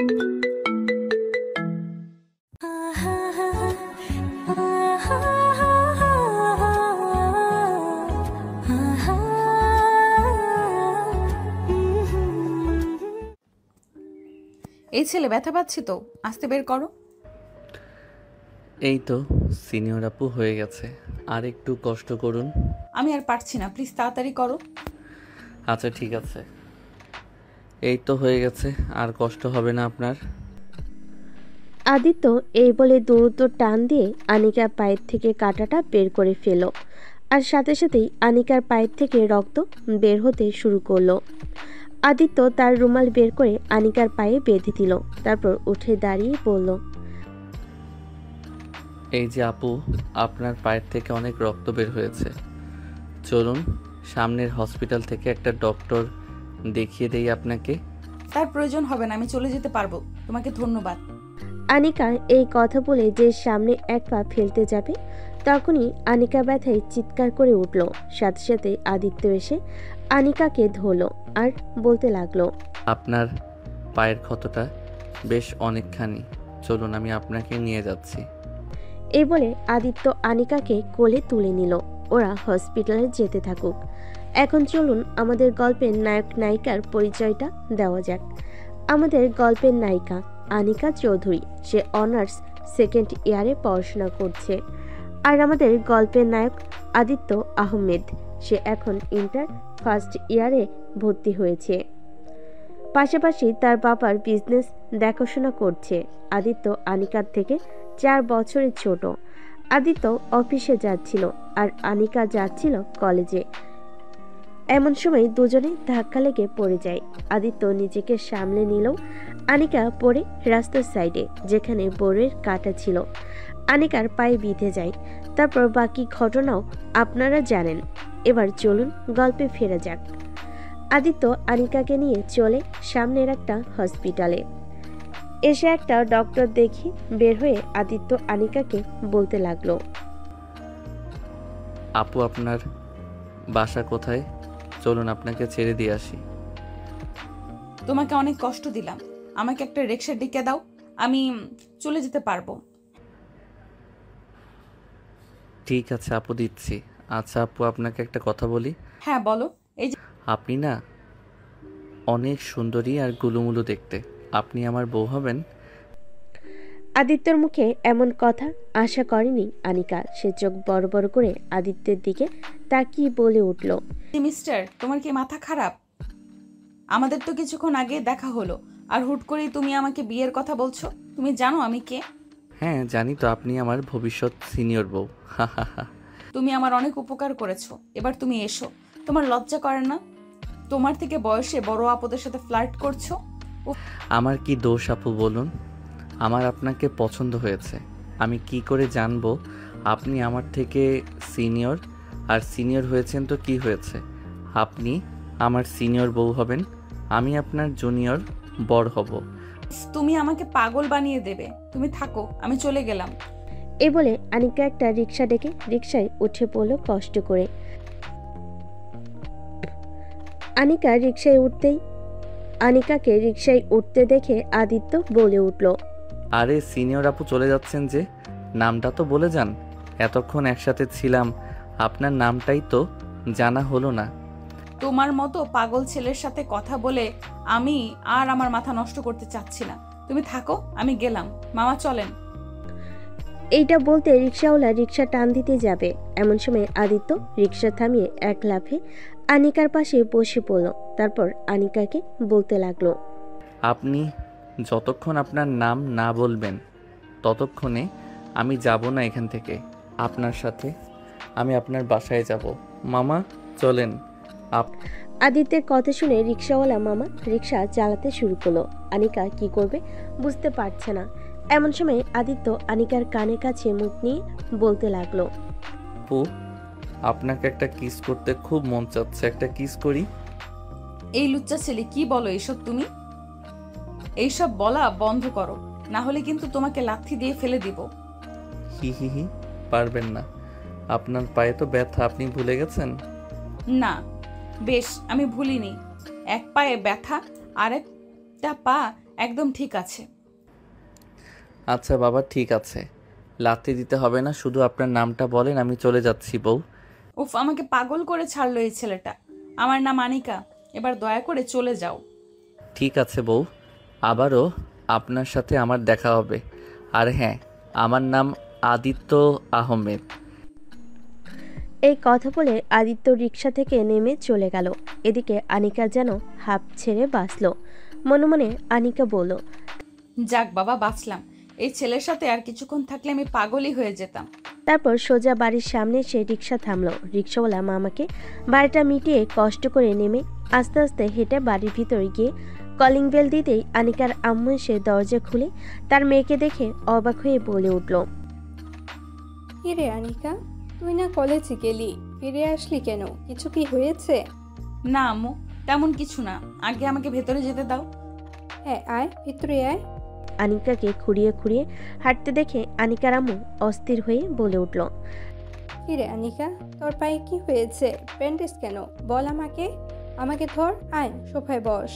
এই ছেলে, ব্যথা পাচ্ছি তো, আস্তে বের করো। এই তো সিনিয়র আপু হয়ে গেছে, আর একটু কষ্ট করুন। আমি আর পারছি না, প্লিজ তাড়াতাড়ি করো। আচ্ছা ঠিক আছে, এই তো হয়ে গেছে, আর কষ্ট হবে না আপনার। আদিত্য এই বলে দ্রুত টান দিয়ে আনিকার পায়ের থেকে কাঁটাটা বের করে ফেলল, আর সাথে সাথেই আনিকার পায়ের থেকে রক্ত বের হতে শুরু করলো। আদিত্য তার রুমাল বের করে আনিকার পায়ে বেঁধে দিল, তারপর উঠে দাঁড়িয়ে বলল, এই যে আপু, আপনার পায়ের থেকে অনেক রক্ত বের হয়েছে, চলুন সামনের হসপিটাল থেকে একটা ডক্টর দেখিয়ে দেই আপনাকে। তার প্রয়োজন হবে না, আমি চলে যেতে পারবো, তোমাকে ধন্যবাদ। আনিকা এই কথা বলে যে সামনে এক পা ফেলতে যাবে, তখনই আনিকা ব্যথায় চিৎকার করে উঠল। সাথে সাথে আদিত্য এসে আনিকাকে ধরল আর বলতে লাগলো, আপনার পায়ের ক্ষতটা বেশ অনেকখানি, চলুন আমি আপনাকে নিয়ে যাচ্ছি। এই বলে আদিত্য আনিকাকে কোলে তুলে নিল। ওরা হসপিটালে যেতে থাকুক। এখন চলুন আমাদের গল্পের নায়ক নায়িকার পরিচয়টা দেওয়া যাক। আমাদের গল্পের নায়িকা আনিকা চৌধুরী, সে অনার্স সেকেন্ড ইয়ারে পড়াশোনা করছে। আর আমাদের গল্পের নায়ক আদিত্য আহমেদ, সে এখন ইন্টার ফার্স্ট ইয়ারে ভর্তি হয়েছে। পাশাপাশি তার বাবার বিজনেস দেখাশোনা করছে। আদিত্য আনিকার থেকে 4 বছরের ছোট। আদিত্য অফিসে যাচ্ছিল আর আনিকা যাচ্ছিল কলেজে। এমন সময় দুজনে ধাক্কা লেগে পড়ে যায়। আদিত্য নিজেকে সামলে নিলেও আনিকা পড়ে রাস্তার সাইডে, যেখানে বোরের কাঁটা ছিল। আনিকার পায়ে বিঁধে যায়। তারপর বাকি ঘটনাও আপনারা জানেন। এবার চলুন গল্পে ফেরা যাক। আদিত্য আনিকাকে নিয়ে চলে সামনের একটা হসপিটালে। এসে একটা ডক্টর দেখি বের হয়ে আদিত্য আনিকাকে বলতে লাগলো, আপু আপনার বাসা কোথায়? চলুন আপনাকে ছেড়ে দিয়ে আসি। তোমাকে অনেক কষ্ট দিলাম, আমাকে একটা রিকশা ডেকে দাও, আমি চলে যেতে পারবো। ঠিক আছে আপু, দিচ্ছি। আচ্ছা আপু, আপনাকে একটা কথা বলি। হ্যাঁ বলো। এই যে আপনি না অনেক সুন্দরী আর গুলুমুলু দেখতে, আপনি আমার বউ হবেন? আদিত্যর মুখে এমন কথা আশা করেনি আনিকা। সে চোখ বড় বড় করে আদিত্যের দিকে তাকিয়ে বলে উঠল, মিস্টার, তোমার কি মাথা খারাপ? আমাদের তো কিছুক্ষণ আগে দেখা হলো, আর হুট করেই তুমি আমাকে বিয়ের কথা বলছো। তুমি জানো আমি কে? হ্যাঁ জানি তো, আপনি আমার ভবিষ্যৎ সিনিয়র বউ। হা হা হা। তুমি আমার অনেক উপকার করেছো, এবার তুমি এসো। তোমার লজ্জা করে না? তোমার থেকে বয়সে বড় আপদের সাথে ফ্লার্ট করছো। উফ, আমার কি দোষ আপু বলুন? আমার আপনাকে পছন্দ হয়েছে, আমি কি করে জানবো আপনি আমার থেকে সিনিয়র? আর সিনিয়র হয়েছেন তো কি হয়েছে, আপনি আমার সিনিয়র বউ হবেন, আমি আপনার জুনিয়র বর হব। তুমি আমাকে পাগল বানিয়ে দেবে। তুমি থাকো, আমি চলে গেলাম। এ বলে আনিকা একটা রিক্সা ডেকে রিক্সায় উঠে পড়ল কষ্ট করে। আনিকাকে রিক্সায় উঠতে দেখে আদিত্য বলে উঠল, আরে সিনিয়র আপু চলে যাচ্ছেন যে, নামটা তো বলে যান। এতক্ষণ একসাথে ছিলাম, আপনার নামটাই তো জানা হলো না। তোমার মতো পাগল ছেলের সাথে কথা বলে আমি আর আমার মাথা নষ্ট করতে চাচ্ছি না। তুমি থাকো, আমি গেলাম। মামা চলেন। এইটা বলতে রিক্সাওয়ালা রিক্সা টান দিতে যাবে, এমন সময় আদিত্য রিক্সা থামিয়ে এক লাফে আনিকার পাশে বসে পড়ল। তারপর আনিকাকে বলতে লাগলো, আপনি যতক্ষণ আপনার নাম না বলবেন ততক্ষণে আমি যাব না এখান থেকে। আপনার সাথে আমি আপনার বাসায় যাব। মামা চলেন। আদিত্যের কথা শুনে রিক্সাওয়ালা মামা রিক্সা চালাতে শুরু করলো। আনিকা কি করবে বুঝতে পারছে না। এমন সময় আদিত্য আনিকার কানের কাছে মুখ নিয়ে বলতে লাগলো, আপু আপনাকে একটা কিস করতে খুব মন চাচ্ছে, একটা কিস করি। এই লুচ্চা ছেলে, কি বলো এসব তুমি? এইসব বলা বন্ধ করো, না হলে কিন্তু তোমাকে লাথি দিয়ে ফেলে দিব। হি হি হি, পারবেন না, আপনার পায়ে তো ব্যথা, আপনি ভুলে গেছেন? না, বেশ, আমি ভুলিনি। এক পায়ে ব্যথা আর একটা পা একদম ঠিক আছে। আচ্ছা বাবা, ঠিক আছে। লাথি দিতে হবে না, শুধু আপনার নামটা বলেন, আমি চলে যাচ্ছি বউ। উফ, আমাকে পাগল করে ছাড়লো এই ছেলেটা। আমার নাম আনিকা, এবার দয়া করে চলে যাও। ঠিক আছে বউ, আবারও আপনার সাথে আমার দেখা হবে। আর হ্যাঁ, আমার নাম আদিত্য আহমেদ। এই কথা বলে আদিত্য রিক্সা থেকে নেমে চলে গেল। এদিকে আনিকা যেন হাঁপ ছেড়ে বাঁচল। মনে মনে আনিকা বলল, যাক বাবা, বাঁচলাম। এই ছেলের সাথে আর কিছুক্ষণ থাকলে আমি পাগলই হয়ে যেতাম। তারপর সোজা বাড়ির সামনে সে রিক্সা থামলো। রিক্সাওয়ালা মামাকে বাড়িটা মিটিয়ে কষ্ট করে নেমে আস্তে আস্তে হেঁটে বাড়ির ভিতরে গিয়ে কলিং বেল দিতেই আনিকার আম্মু এসে দরজা খুলে তার মেয়েকে দেখে অবাক হয়ে বলে উঠল, কিরে আনিকা, তুই না কলেজে গেলি, ফিরে আসলি কেন? কিছু কি হয়েছে? না আম্মু, তেমন কিছু না। আগে আমাকে ভেতরে যেতে দাও। হ্যাঁ আয়, ভিতরে আয়। আনিকাকে খুঁড়িয়ে খুঁড়িয়ে হাঁটতে দেখে আনিকার আম্মু অস্থির হয়ে বলে উঠল, কিরে আনিকা, তোর পায়ে কি হয়েছে? ব্যান্ডেজ কেন? বল আমাকে। আমাকে ধর, আয় সোফায় বস।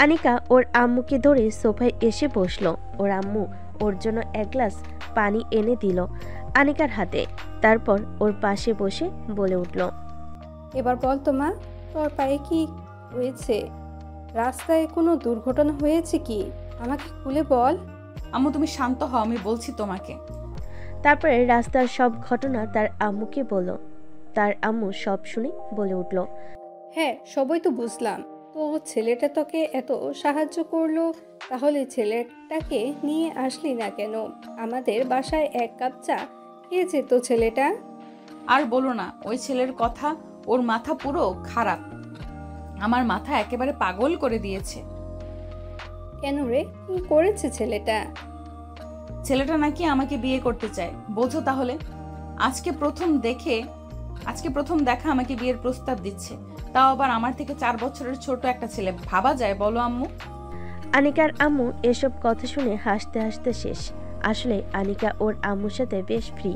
আনিকা ওর আম্মুকে ধরে সোফায় এসে বসলো। ওর আম্মু ওর জন্য এক গ্লাস পানি এনে দিল আনিকার হাতে। তারপর ওর পাশে বসে বলে উঠল, এবার বল তো মা, তোর পায়ে কি হয়েছে? রাস্তায় কোনো দুর্ঘটনা হয়েছে কি? আমাকে খুলে বল। আম্মু তুমি শান্ত হও, আমি বলছি তোমাকে। তারপরে রাস্তার সব ঘটনা তার আম্মুকে বলল। তার আম্মু সব শুনে বলে উঠল, হ্যাঁ সবই তো বুঝলাম, তো ছেলেটা তোকে এত সাহায্য করলো, তাহলে ছেলেটাকে নিয়ে আসলি না কেন? আমাদের বাসায় এক কাপ চা খেয়েছে তো ছেলেটা। আর বলো না, ওই ছেলের কথা। ওর মাথা পুরো খারাপ। আমার মাথা একেবারে পাগল করে দিয়েছে। কেন রে, কি করেছে ছেলেটা? ছেলেটা নাকি আমাকে বিয়ে করতে চায়, বোঝো তাহলে। আজকে প্রথম দেখা আমাকে বিয়ের প্রস্তাব দিচ্ছে, তাও আবার আমার থেকে 4 বছরের ছোট একটা ছেলে। ভাবা যায় বলো আম্মু? আনিকার আম্মু এসব কথা শুনে হাসতে হাসতে শেষ। আসলে আনিকা ওর আম্মুর সাথে বেশ ফ্রি,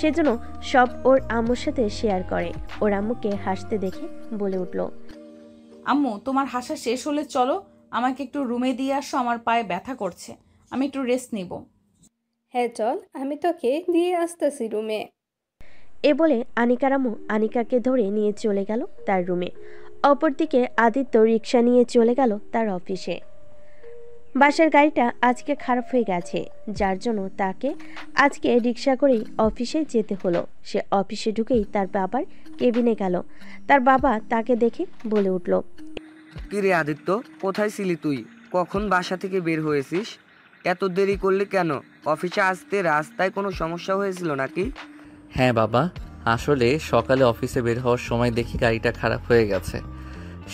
সেজন্য সব ওর আম্মুর সাথে শেয়ার করে। ওর আম্মুকে হাসতে দেখে বলে উঠল, আম্মু তোমার হাসা শেষ হলে চলো, আমাকে একটু রুমে দিয়ে আসো, আমার পায়ে ব্যথা করছে, আমি একটু রেস্ট নিব। হ্যাঁ চল, আমি তোকে দিয়ে আসতেছি রুমে। এ বলে আনিকার আম্মু আনিকাকে ধরে নিয়ে চলে গেল তার রুমে। অপরদিকে আদিত্য রিক্সা নিয়ে চলে গেল তার অফিসে। বাসার গাড়িটা আজকে খারাপ হয়ে গেছে, যার জন্য তাকে আজকে রিক্সা করেই অফিসে যেতে হলো। সে অফিসে ঢুকেই তার বাবার কেবিনে গেল। তার বাবা তাকে দেখে বলে উঠল, কি রে আদিত্য, কোথায় ছিলি তুই? কখন বাসা থেকে বের হয়েছিস? এত দেরি করলি কেন? অফিসে আসতে রাস্তায় কোনো সমস্যা হয়েছিল নাকি? হ্যাঁ বাবা, আসলে সকালে অফিসে বের হওয়ার সময় দেখি গাড়িটা খারাপ হয়ে গেছে।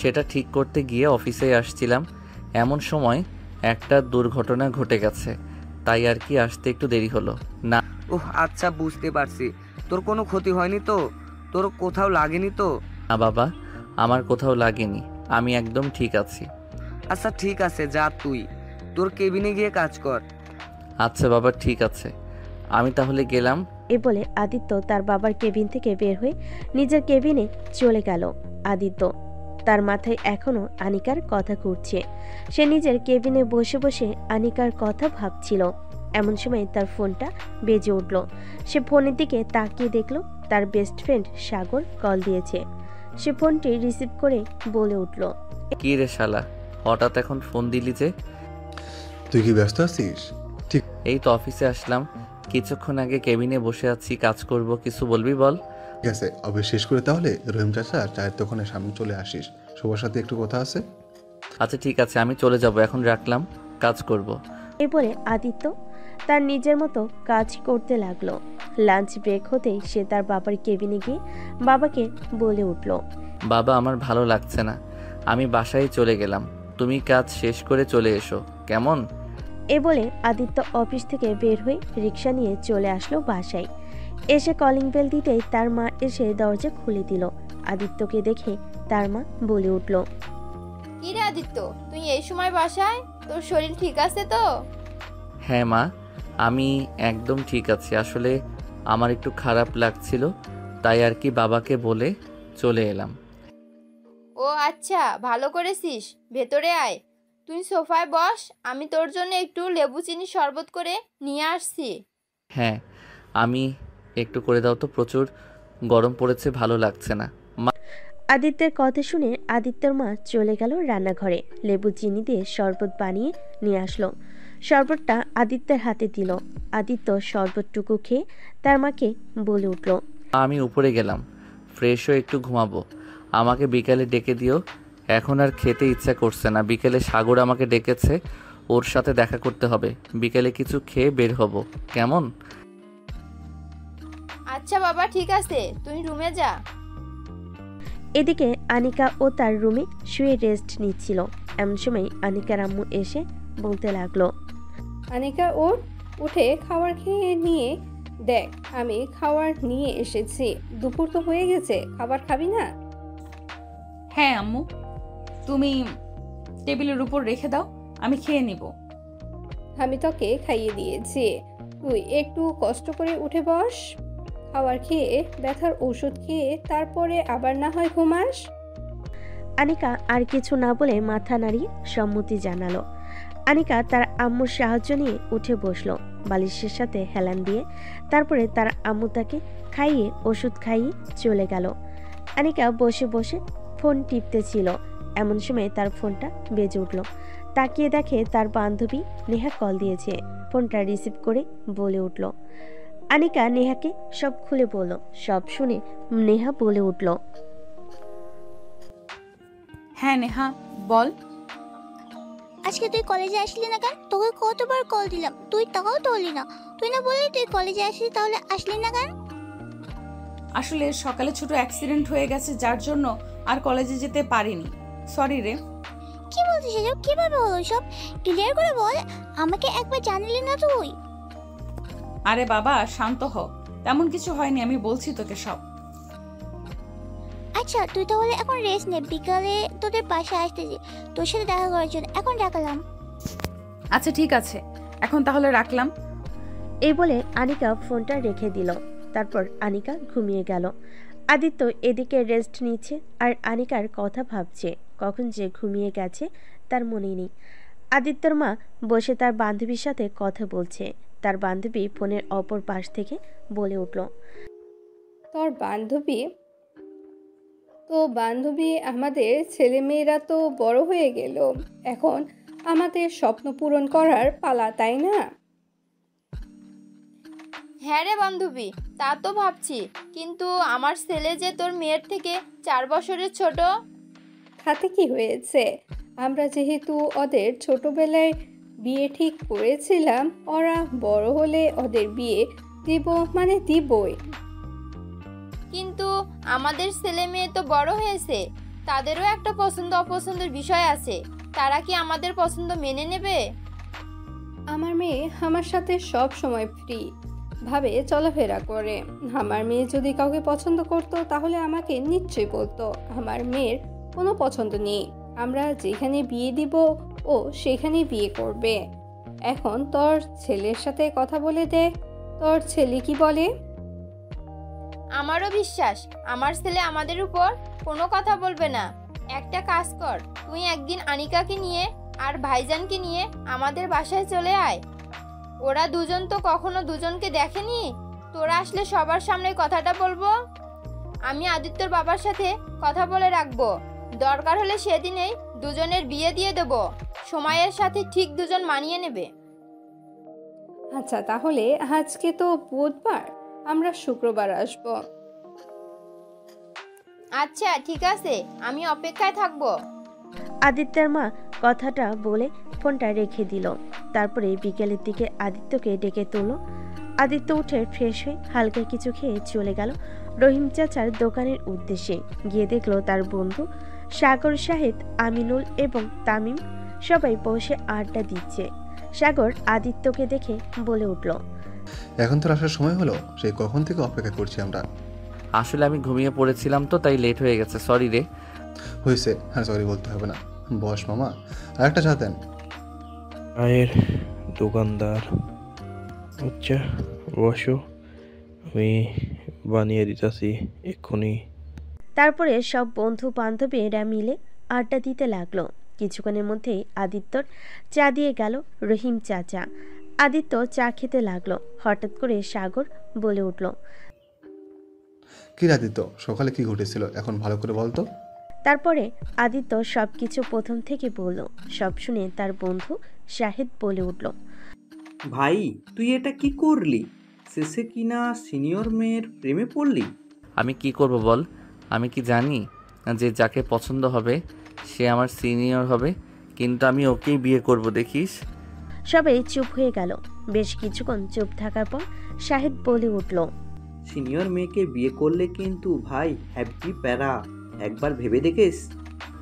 সেটা ঠিক করতে গিয়ে অফিসে আসছিলাম, এমন সময় একটা দুর্ঘটনা ঘটে গেছে, তাই আর কি আসতে একটু দেরি হলো। না ওহ আচ্ছা, বুঝতে পারছি। তোর কোনো ক্ষতি হয়নি তো? তোর কোথাও লাগেনি তো? না বাবা, আমার কোথাও লাগেনি, আমি একদম ঠিক আছি। আচ্ছা ঠিক আছে, যা তুই তোর কেবিনে গিয়ে কাজ কর। আচ্ছা বাবা, ঠিক আছে, আমি তাহলে গেলাম। এ বলে আদিত্য তার বাবার কেবিন থেকে বের হয়ে নিজের কেবিনে চলে গেল। আদিত্য তার মাথায় এখনো আনিকার কথা ঘুরছে। সে নিজের কেবিনে বসে বসে আনিকার কথা ভাবছিল। এমন সময় তার ফোনটা বেজে উঠল। সে ফোনের দিকে তাকিয়ে দেখল তার বেস্ট ফ্রেন্ড সাগর কল দিয়েছে। সে ফোনটি রিসিভ করে বলে উঠল, কি রে শালা, হঠাৎ এখন ফোন দিলি যে? তুই কি ব্যস্ত আছিস? এই তো অফিসে আসলাম, কিছুক্ষণ আগে কেবিনে বসে আছি, কাজ করব, কিছু বলবি বল। ঠিক আছে, অফিস শেষ করে তাহলে রহিম চাচা চায়ের দোকানের সামনে চলে আসিস, সবার সাথে একটু কথা আছে। আচ্ছা ঠিক আছে, আমি চলে যাব, এখন রাখলাম, কাজ করব। এ বলে আদিত্য তার নিজের মতো কাজ করতে লাগলো। লাঞ্চ ব্রেক হতেই সে তার বাবার কেবিনে গিয়ে বাবাকে বলে উঠল, বাবা আমার ভালো লাগছে না, আমি বাসায় চলে গেলাম, তুমি কাজ শেষ করে চলে এসো কেমন? এ বলে আদিত্য অফিস থেকে বের হয়ে রিক্সা নিয়ে চলে আসলো বাসায়। এসে কলিং বেল দিতেই তার মা এসে দরজা খুলে দিল। আদিত্যকে দেখে তার মা বলে উঠল, কি রে আদিত্য, তুই এই সময় বাসায়? তোর শরীর ঠিক আছে তো? হ্যাঁ মা, আমি একদম ঠিক আছি, আসলে আমার একটু খারাপ লাগছিল, তাই আর কি বাবাকে বলে চলে এলাম। ও আচ্ছা, ভালো করেছিস, ভেতরে আয়। তুই সোফায় বস, আমি তোর জন্য একটু লেবু চিনি শরবত করে নিয়ে আসছি। হ্যাঁ, আমি একটু করে দাও তো, প্রচুর গরম পড়েছে, ভালো লাগছে না। আদিত্যের কথা শুনে আদিত্যর মা চলে গেল রান্নাঘরে, লেবু চিনি দিয়ে শরবত বানিয়ে নিয়ে আসলো। শরবতটা আদিত্যের হাতে দিল। আদিত্য শরবতটুকু খেয়ে তার মাকে বলে উঠল, আমি উপরে গেলাম, ফ্রেশ হয়ে একটু ঘুমাবো। আমাকে বিকালে ডেকে দিও, এখন আর খেতে ইচ্ছা করছে না। বিকেলে সাগর আমাকে ডেকেছে, ওর সাথে দেখা করতে হবে। বিকেলে কিছু খেয়ে বের হব, কেমন? আচ্ছা বাবা, ঠিক আছে, তুই রুমে যা। এদিকে আনিকা ও তার রুমে শুয়ে রেস্ট নিচ্ছিল। এমন সময় আনিকার আম্মু এসে বলতে লাগলো, আনিকা ওর উঠে খাবার খেয়ে নিয়ে দেখ, আমি খাবার নিয়ে এসেছি। দুপুর তো হয়ে গেছে, খাবার খাবি না? হ্যাঁ আম্মু, তুমি টেবিলের উপর রেখে দাও, আমি খেয়ে নিব। আমি তোকে খাইয়ে দিয়েছি, তুই একটু কষ্ট করে উঠে বস। খাবার খেয়ে ব্যথার ওষুধ খেয়ে তারপরে আবার না হয় ঘুমাস। আনিকা আর কিছু না বলে মাথা নাড়িয়ে সম্মতি জানালো। আনিকা তার আম্মুর সাহায্য নিয়ে উঠে বসলো, বালিশের সাথে হেলান দিয়ে। তারপরে তার আম্মু তাকে খাইয়ে ওষুধ খাইয়ে চলে গেল। আনিকা বসে বসে ফোন টিপতেছিল। এমন সময় তার ফোনটা বেজে উঠল। তাকিয়ে দেখে তার বান্ধবী নেহা কল দিয়েছে। ফোনটা রিসিভ করে বলে উঠল। আনিকা নেহাকে সব খুলে বলল। সব শুনে নেহা বলে উঠল, হ্যাঁ নেহা, বল। আজকে তুই কলেজে আসলি না কেন? তোকে কতবার কল দিলাম, তুই টাকাও তোলি না। তুই না বললি তুই কলেজে আসলি, তাহলে আসলি না কেন? আসলে সকালে ছোট অ্যাক্সিডেন্ট হয়ে গেছে, যার জন্য আর কলেজে যেতে পারিনি। সরি রে। কি বলছিস এসব? কিভাবে হলো সব? ক্লিয়ার করে বল, আমাকে একবার জানালি না তুই? আরে বাবা শান্ত হ, তেমন কিছু হয়নি, আমি বলছি তোকে সব। আচ্ছা তুই তাহলে এখন রেস্ট নে, বিকালে তোদের বাসায় আসতেছি তোর সাথে দেখা করার জন্য। এখন রাখলাম। আচ্ছা ঠিক আছে, এখন তাহলে রাখলাম। এই বলে আনিকা ফোনটা রেখে দিল। তারপর আনিকা ঘুমিয়ে গেল। আদিত্য এদিকে রেস্ট নিচ্ছে আর আনিকার কথা ভাবছে। কখন যে ঘুমিয়ে গেছে তার মনেই নেই। আদিত্যর মা বসে তার বান্ধবীর সাথে কথা বলছে। তার বান্ধবী ফোনের অপর পাশ থেকে বলে উঠল, তোর বান্ধবী আমাদের ছেলেমেয়েরা তো বড় হয়ে গেল, এখন আমাদের স্বপ্ন পূরণ করার পালা, তাই না? হ্যাঁ রে বান্ধবী, তা তো ভাবছি, কিন্তু আমার ছেলে যে তোর মেয়ের থেকে 4 বছরের ছোট। তাতে কি হয়েছে? আমরা যেহেতু ওদের ছোটবেলায় বিয়ে ঠিক করেছিলাম, ওরা বড় হলে ওদের বিয়ে দিব, মানে দিবই। কিন্তু আমাদের ছেলে মেয়ে তো বড় হয়েছে, তাদেরও একটা পছন্দ অপছন্দের বিষয় আছে, তারা কি আমাদের পছন্দ মেনে নেবে? আমার মেয়ে আমার সাথে সব সময় ফ্রি ভাবে চলাফেরা করে। আমার মেয়ে যদি কাউকে পছন্দ করতো তাহলে আমাকে নিশ্চয়ই বলতো। আমার মেয়ের কোনো পছন্দ নেই, আমরা যেখানে বিয়ে দিব ও সেখানে বিয়ে করবে। এখন তোর ছেলের সাথে কথা বলে দে, তোর ছেলে কি বলে। আমারও বিশ্বাস আমার ছেলে আমাদের উপর কোনো কথা বলবে না। একটা কাজ কর, তুই একদিন আনিকাকে নিয়ে আর ভাইজানকে নিয়ে আমাদের বাসায় চলে আয়। ওরা দুজন তো কখনো দুজনকে দেখেনি, তোরা আসলে সবার সামনে কথাটা বলবো। আমি আদিত্যর বাবার সাথে কথা বলে রাখবো, দরকার হলে সেদিনেই দুজনের বিয়ে দিয়ে দেব। সময়ের সাথে ঠিক দুজন মানিয়ে নেবে। আচ্ছা তাহলে আজকে তো বুধবার, আমরা শুক্রবার আসবো। আচ্ছা ঠিক আছে, আমি অপেক্ষায় থাকবো। আদিত্যের মা কথাটা বলে ফোনটা রেখে দিল। তারপরে বিকেলের দিকে আদিত্যকে ডেকে তুলল। আদিত্য উঠে ফ্রেশ হয়ে হালকা কিছু খেয়ে চলে গেল রহিম চাচার দোকানের উদ্দেশ্যে। গিয়ে দেখলো তার বন্ধু সাগর, শাহেদ, আমিনুল এবং তামিম সবাই বসে আড্ডা দিচ্ছে। সাগর আদিত্যকে দেখে বলে উঠল, এখন তোর আসার সময় হলো, সেই কখন থেকে অপেক্ষা করছি আমরা। আসলে আমি ঘুমিয়ে পড়েছিলাম তো, তাই লেট হয়ে গেছে, সরি রে। হয়েছে, আর সরি বলতে হবে না। বস মামা, আর একটা চা দেন। চায়ের দোকানদার, আচ্ছা বসো, আমি বানিয়ে দিতেছি এক্ষুনি। তারপরে সব বন্ধু বান্ধবীরা মিলে আড্ডা দিতে লাগলো। কিছুক্ষণের মধ্যেই আদিত্যর চা দিয়ে গেল রহিম চাচা। আদিত্য চা খেতে লাগলো। হঠাৎ করে সাগর বলে উঠল, কি আদিত্য, সকালে কি ঘটেছিল এখন ভালো করে বলতো। তারপরে আদিত্য সবকিছু প্রথম থেকে বলল। সব শুনে তার বন্ধু শাহেদ বলে উঠল, ভাই তুই এটা কি করলি? শেষে কিনা সিনিয়র মেয়ের প্রেমে পড়লি? আমি কি করব বল? আমি কি জানি যে যাকে পছন্দ হবে সে আমার সিনিয়র হবে? কিন্তু আমি ওকেই বিয়ে করব, দেখিস। সবাই চুপ হয়ে গেল। বেশ কিছুক্ষণ চুপ থাকার পর শাহেদ বলে উঠল, সিনিয়র মেয়েকে বিয়ে করলে কিন্তু ভাই হ্যাপি প্যারা, একবার ভেবে দেখিস।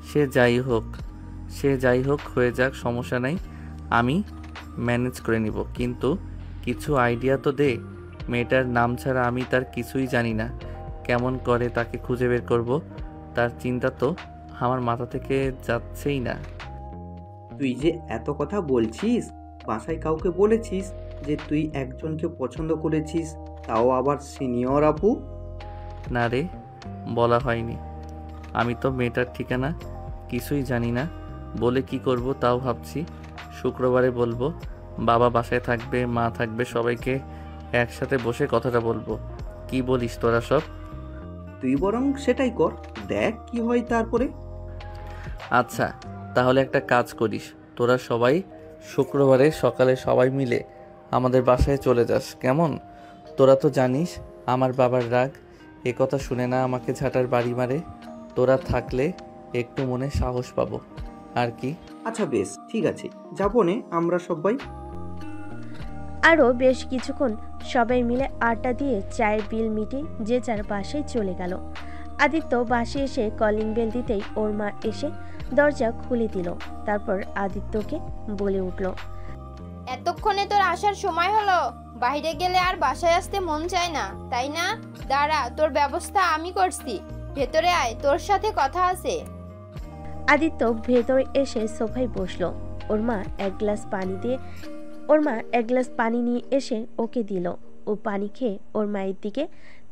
সে যাই হোক হয়ে যাক, সমস্যা নাই, আমি ম্যানেজ করে নিব। কিন্তু কিছু আইডিয়া তো দে। মেয়েটার নাম ছাড়া আমি তার কিছুই জানি না। কেমন করে তাকে খুঁজে বের করব তার চিন্তা তো আমার মাথা থেকে যাচ্ছেই না। তুই যে এত কথা বলছিস, বাসায় কাউকে বলেছিস যে তুই একজনকে পছন্দ করেছিস, তাও আবার সিনিয়র আপু? না রে, বলা হয়নি। আমি তো মেয়েটার ঠিকানা কিছুই জানি না, বলে কি করব তাও ভাবছি। শুক্রবারে বলবো, বাবা বাসায় থাকবে, মা থাকবে, সবাইকে একসাথে বসে কথাটা বলবো। কি বলিস তোরা সব? তুই বরং সেটাই কর, দেখ কি হয় তারপরে। আচ্ছা, তাহলে একটা কাজ করিস, তোরা সবাই শুক্রবারে সকালে সবাই মিলে আমাদের বাসায় চলে যাস, কেমন? তোরা তো জানিস আমার বাবার রাগ, এ কথা শুনে না আমাকে ঝাঁটার বাড়ি মারে। তোরা থাকলে একটু মনে সাহস পাবো আর কি। আচ্ছা বেশ, ঠিক আছে, যাবো নে আমরা সবাই। আরও বেশ কিছুক্ষণ সবাই মিলে আড্ডা দিয়ে চায়ের বিল মিটিয়ে যে যার বাসায় চলে গেল। আদিত্য বাসে এসে কলিং বেল দিতেই ওর মা এসে দরজা খুলে দিল। তারপর আদিত্যকে বলে উঠল, এতক্ষণে তোর আসার সময় হলো? বাইরে গেলে আর বাসায় আসতে মন চায় না, তাই না? দাঁড়া, তোর ব্যবস্থা আমি করছি। ভেতরে আয়, তোর সাথে কথা আছে। আদিত্য ভেতরে এসে সোফায় বসলো। ওর মা এক গ্লাস পানি নিয়ে এসে ওকে দিল। ও পানি খেয়ে ওর মায়ের দিকে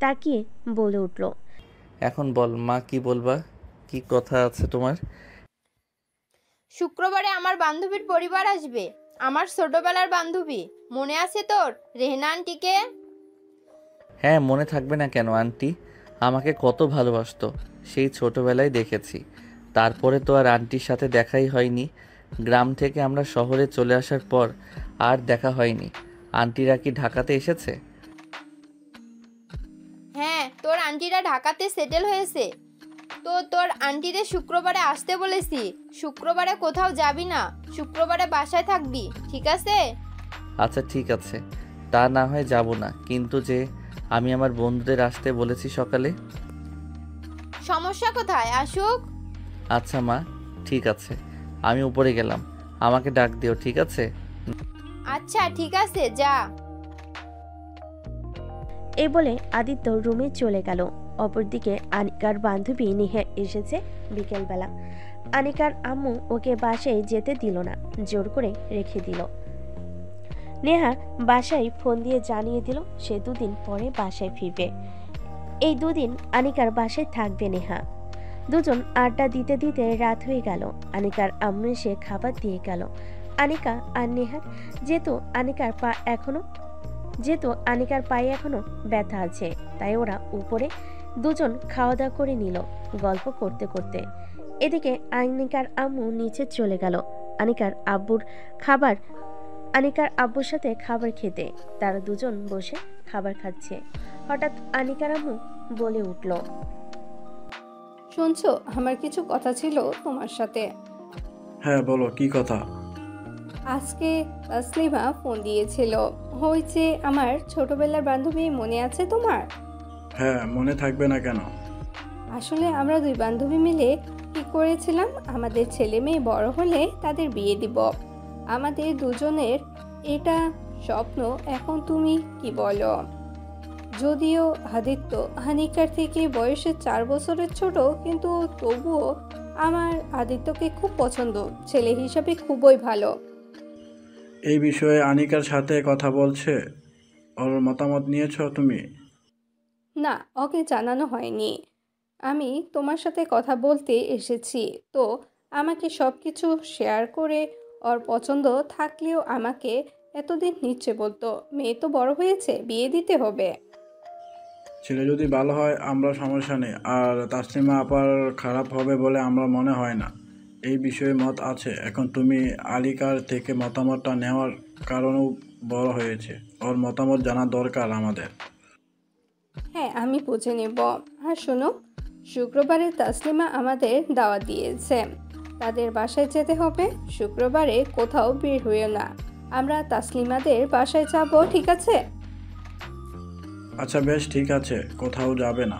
তাকিয়ে বলে উঠল, এখন বল মা, কি বলবা? কি কথা আছে তোমার? শুক্রবারে আমার বান্ধবীর পরিবার আসবে, আমার ছোটবেলার বান্ধবী। মনে আছে তোর, রেহনা আন্টিকে? হ্যাঁ, মনে থাকবে না কেন? আন্টি আমাকে কত ভালোবাসতো, সেই ছোটবেলায় দেখেছি। তারপরে তো আর আন্টির সাথে দেখাই হয়নি। গ্রাম থেকে আমরা শহরে চলে আসার পর আর দেখা হয়নি। আন্টিরা কি ঢাকাতে এসেছে? হ্যাঁ, তোর আন্টিরা ঢাকাতে সেটেল হয়েছে। তো তোর আন্টিদের শুক্রবারে আসতে বলেছি। শুক্রবারে কোথাও যাবি না, শুক্রবারে বাসায় থাকবি, ঠিক আছে? আচ্ছা ঠিক আছে, তা না হয় যাব না, কিন্তু যে আমি আমার বন্ধুদের আসতে বলেছি সকালে। সমস্যা কোথায়? আসুক। আচ্ছা মা, ঠিক আছে, আমি উপরে গেলাম, আমাকে ডাক দিও, ঠিক আছে? আচ্ছা ঠিক আছে, যা। এই বলে আদিত্য রুমে চলে গেল। অপরদিকে আনিকার বান্ধবী নেহা এসেছে বিকেলবেলা। আনিকার আম্মু ওকে বাসায় যেতে দিল না, জোর করে রেখে দিল। নেহা বাসায় ফোন দিয়ে জানিয়ে দিল সে 2 দিন পরে বাসায় ফিরবে। এই 2 দিন আনিকার বাসায় থাকবে নেহা। দুজন আড্ডা দিতে দিতে রাত হয়ে গেল। আনিকার আম্মু এসে খাবার দিয়ে গেল। আনিকা আর নেহার যেহেতু আনিকার পায়ে এখনো ব্যথা আছে, তাই ওরা উপরে দুজন খাওয়া দাওয়া করে নিল গল্প করতে করতে। এদিকে আনিকার আম্মু নিচে চলে গেল আনিকার আব্বুর সাথে খাবার খেতে। তারা দুজন বসে খাবার খাচ্ছে। হঠাৎ আনিকার আম্মু বলে উঠল, শুনছো, আমার কিছু কথা ছিল তোমার সাথে। হ্যাঁ বলো, কি কথা? আজকে তাসলিমা ফোন দিয়েছিল। হয়েছে আমার ছোটবেলার বান্ধবী, মনে আছে তোমার? হ্যাঁ, মনে থাকবে না কেন? আসলে আমরা 2 বান্ধবী মিলে ঠিক করেছিলাম আমাদের ছেলে মেয়ে বড় হলে তাদের বিয়ে দিব। আমাদের দুজনের এটা স্বপ্ন। এখন তুমি কি বলো? যদিও আদিত্য হানিকার থেকে বয়সে 4 বছরের ছোট, কিন্তু তবুও আমার আদিত্যকে খুব পছন্দ, ছেলে হিসাবে খুবই ভালো। এই বিষয়ে আনিকার সাথে কথা বলছে? ওর মতামত নিয়েছো তুমি? না, ওকে জানানো হয়নি। আমি তোমার সাথে কথা বলতে এসেছি। তো আমাকে সব কিছু শেয়ার করে ওর পছন্দ থাকলেও আমাকে এতদিন নিশ্চয় বলতো মেয়ে তো বড় হয়েছে, বিয়ে দিতে হবে। ছেলে যদি ভালো হয় আমরা সমস্যা নেই, আর তাসলিমা আপার খারাপ হবে বলে আমরা মনে হয় না। এই বিষয়ে মত আছে। এখন তুমি আলিকার থেকে মতামতটা নেওয়ার কারণেও বড় হয়েছে, ওর মতামত জানা দরকার আমাদের। হ্যাঁ, আমি বুঝে নেব। আর শোনো, শুক্রবারে তাসলিমা আমাদের দাওয়াত দিয়েছে, তাদের বাসায় যেতে হবে। শুক্রবারে কোথাও বের হইও না, আমরা তাসলিমাদের বাসায় যাব, ঠিক আছে? আচ্ছা বেশ, ঠিক আছে, কোথাও যাবে না।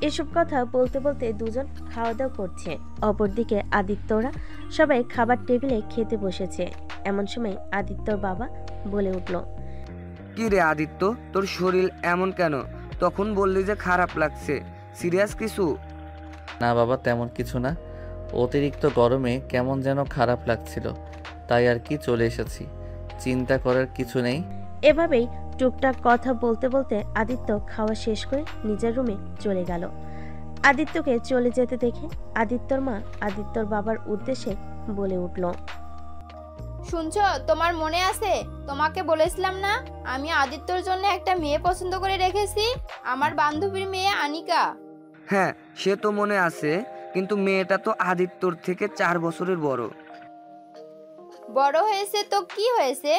এসব কথা বলতে বলতে দুজন খাওয়া দাওয়া করছে। অপরদিকে আদিত্যরা সবাই খাবার টেবিলে খেতে বসেছে। এমন সময় আদিত্যর বাবা বলে উঠল, কি রে আদিত্য, তোর শরীর এমন কেন? তখন বললি যে খারাপ লাগছে, সিরিয়াস কিছু? না বাবা, তেমন কিছু না, অতিরিক্ত গরমে কেমন যেন খারাপ লাগছিল, তাই আর কি চলে এসেছি, চিন্তা করার কিছু নেই। এভাবেই টুকটাক কথা বলতে বলতে আদিত্য খাওয়া শেষ করে নিজের রুমে চলে গেল। আদিত্যকে চলে যেতে দেখে আদিত্যর মা আদিত্যর বাবার উদ্দেশ্যে বলে উঠল, শুনছো, তোমার মনে আছে তোমাকে বলেছিলাম না আমি আদিত্যর জন্য একটা মেয়ে পছন্দ করে রেখেছি, আমার বান্ধবীর মেয়ে আনিকা। হ্যাঁ, সে তো মনে আছে, কিন্তু মেয়েটা তো আদিত্যর থেকে 4 বছরের বড়। বড় হয়েছে তো কি হয়েছে,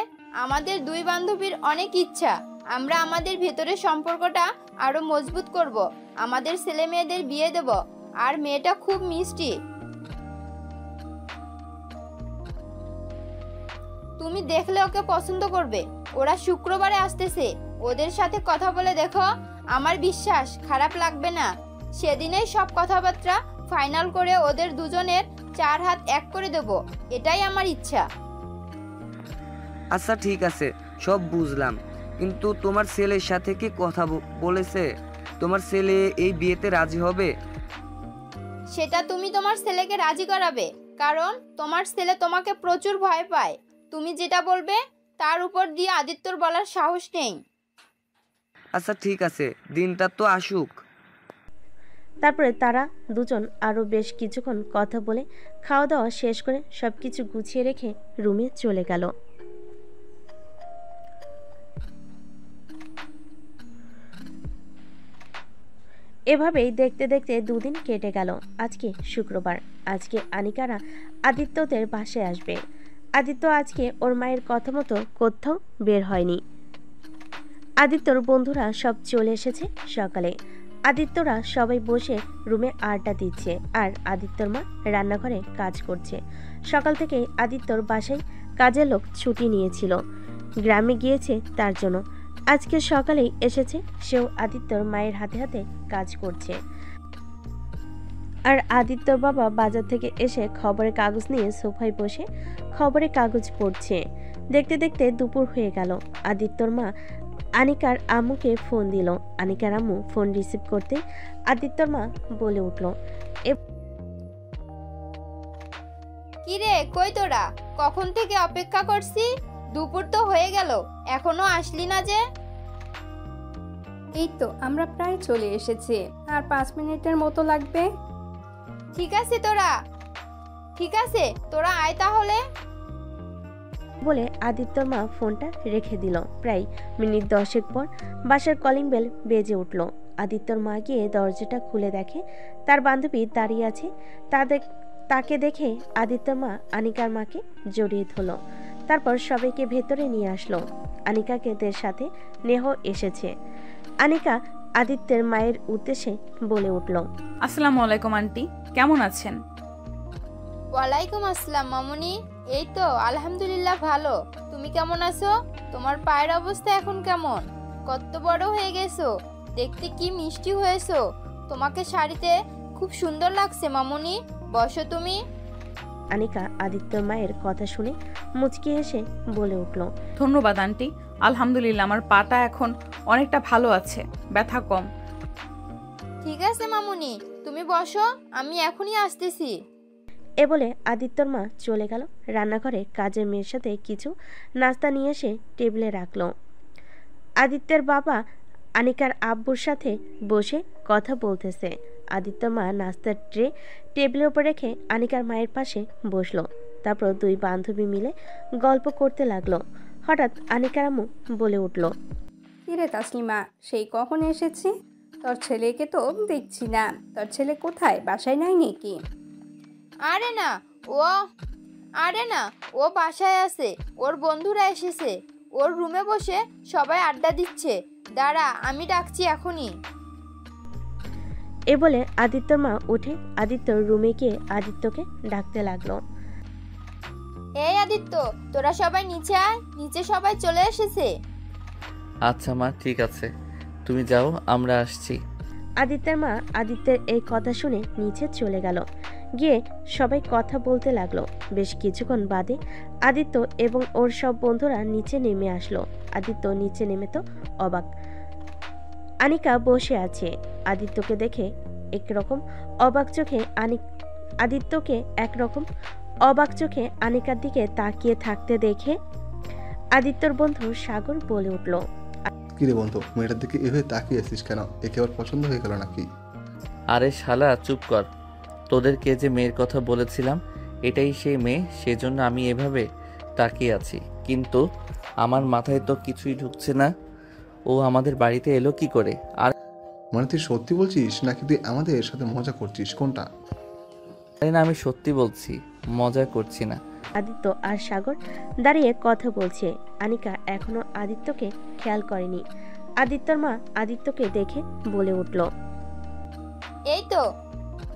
আমাদের দুই বান্ধবীর অনেক ইচ্ছা আমরা আমাদের ভেতরের সম্পর্কটা আরো মজবুত করব, আমাদের ছেলে মেয়েদের বিয়ে দেব। আর মেয়েটা খুব মিষ্টি, তুমি দেখলে ওকে পছন্দ করবে। ওরা শুক্রবারে আসতেছে, ওদের সাথে কথা বলে দেখো, আমার বিশ্বাস খারাপ লাগবে না। সেদিনেই সব কথাবার্তা ফাইনাল করে ওদের দুজনের 4 হাত এক করে দেব, এটাই আমার ইচ্ছা। আচ্ছা ঠিক আছে, সব বুঝলাম, কিন্তু তোমার ছেলের সাথে কি কথা বলেছে? তোমার ছেলে এই বিয়েতে রাজি হবে? সেটা তুমি তোমার ছেলেকে রাজি করাবে, কারণ তোমার ছেলে তোমাকে প্রচুর ভয় পায়। তুমি যেটা বলবে তার উপর দিয়ে আদিত্যর বলার সাহস নেই। আচ্ছা ঠিক আছে, দিনটা তো আসুক। তারপরে তারা দুজন আরো বেশ কিছুক্ষণ কথা বলে খাওয়া দাওয়া শেষ করে সবকিছু গুছিয়ে রেখে রুমে চলে গেল। এভাবেই দেখতে দেখতে দুদিন কেটে গেল। আজকে শুক্রবার, আজকে আনিকারা আদিত্যদের বাসায় আসবে। আদিত্য আজকে ওর মায়ের কথা মতো কোথাও বের হয়নি। আদিত্যর বন্ধুরা সব চলে এসেছে সকালে। আদিত্যরা সবাই বসে রুমে আড্ডা দিচ্ছে, আর আদিত্যর মা রান্নাঘরে কাজ করছে। সকাল থেকে আদিত্যর বাসায় কাজের লোক ছুটি নিয়েছিল, গ্রামে গিয়েছে তার জন্য। আজকে সকালেই এসেছে, সেও আদিত্যর মায়ের হাতে হাতে কাজ করছে। আর আদিত্যর বাবা বাজার থেকে এসে খবরের কাগজ নিয়ে সোফায় বসে খবরের কাগজ পড়ছে। দেখতে দেখতে দুপুর হয়ে গেল। আদিত্যর মা আনিকার আম্মুকে ফোন দিল। আনিকার আম্মু ফোন রিসিভ করতে আদিত্যর মা বলে উঠল, কি রে, কই তোরা? কখন থেকে অপেক্ষা করছি, দুপুর তো হয়ে গেল, এখনো আসলি না যে? এই তো আমরা প্রায় চলে এসেছি, আর 5 মিনিটের মতো লাগবে। ঠিক আছে তোরা আয় তাহলে। বলে আদিত্যর মা ফোনটা রেখে দিল। প্রায় মিনিট 10 পর বাসার কলিং বেল বেজে উঠল। আদিত্যর মা গিয়ে দরজাটা খুলে দেখে তার বান্ধবী দাঁড়িয়ে আছে। তাকে দেখে আদিত্যর মা আনিকার মাকে জড়িয়ে ধরল। তারপর সবাইকে ভেতরে নিয়ে আসলো। আনিকাকে সাথে নেহ এসেছে। আনিকা আদিত্যের মায়ের উদ্দেশ্যে বলে উঠল, আসসালামু আলাইকুম আন্টি, কেমন আছেন? ওয়ালাইকুম আসসালাম মামুনি, এই তো আলহামদুলিল্লাহ ভালো। তুমি কেমন আছো? তোমার পায়ের অবস্থা এখন কেমন? কত বড় হয়ে গেছো, দেখতে কি মিষ্টি হয়েছো, তোমাকে শাড়িতে খুব সুন্দর লাগছে মামুনি, বসো তুমি। আনিকা আদিত্যর মায়ের কথা শুনে মুচকি হেসে বলে উঠল, ধন্যবাদ আন্টি, আলহামদুলিল্লাহ আমার পাটা এখন অনেকটা ভালো আছে, ব্যথা কম। ঠিক আছে মামুনি, তুমি বসো, আমি এখনই আসতেছি। এ বলে আদিত্যর মা চলে গেল রান্নাঘরে কাজের মেয়ের সাথে কিছু নাস্তা নিয়ে এসে টেবিলে রাখলো। আদিত্যের বাবা আনিকার আব্বুর সাথে বসে কথা বলতেছে। আদিত্যর মা নাস্তার ট্রে টেবিলের উপর রেখে আনিকার মায়ের পাশে বসলো। তারপর দুই বান্ধবী মিলে গল্প করতে লাগলো। হঠাৎ আনিকার আম্মু বলে উঠল, কিরে তাসলিমা, সেই কখন এসেছি? তোর ছেলেকে তো দেখছি না। তোর ছেলে কোথায়, বাসায় নাই নাকি? আরে না ও বাসায় আছে। ওর বন্ধুরা এসেছে, ওর রুমে বসে সবাই আড্ডা দিচ্ছে। দাঁড়া, আমি ডাকছি এখনই। এ বলে আদিত্যর মা উঠে আদিত্যর রুমে গিয়ে আদিত্যকে ডাকতে লাগলো। এই আদিত্য, তোরা সবাই নিচে আয়, নিচে সবাই চলে এসেছে। আচ্ছা মা, ঠিক আছে, তুমি যাও, আমরা আসছি। আদিত্যের মা আদিত্যের এই কথা শুনে নিচে চলে গেল। গিয়ে সবাই কথা বলতে লাগলো। বেশ কিছুক্ষণ বাদে আদিত্য এবং ওর সব বন্ধুরা নিচে নেমে আসলো। আদিত্য নিচে নেমে তো অবাক। আনিকা বসে আছে। আদিত্যকে দেখে একরকম অবাক চোখে আদিত্যকে একরকম অবাক চোখে আনিকার দিকে তাকিয়ে থাকতে দেখে আদিত্যর বন্ধু সাগর বলে উঠল, কিরে বন্ধু, মেয়েটার দিকে এভাবে তাকিয়ে আছিস কেন? একে আবার পছন্দ হয়ে গেল নাকি? আরে শালা চুপ কর, তোদেরকে যে মেয়ের কথা বলেছিলাম এটাই সেই মেয়ে, সেজন্য আমি এভাবে তাকিয়ে আছি। কিন্তু আমার মাথায় তো কিছুই ঢুকছে না, ও আমাদের বাড়িতে এলো কি করে? আর মানে তুই সত্যি বলছিস নাকি তুই আমাদের সাথে মজা করছিস, কোনটা? না, আমি সত্যি বলছি, মজা করছি না। আদিত্য আর সাগর দাঁড়িয়ে কথা বলছে। আনিকা এখনো আদিত্যকে খেয়াল করেনি। আদিত্যর মা আদিত্যকে দেখে বলে উঠল,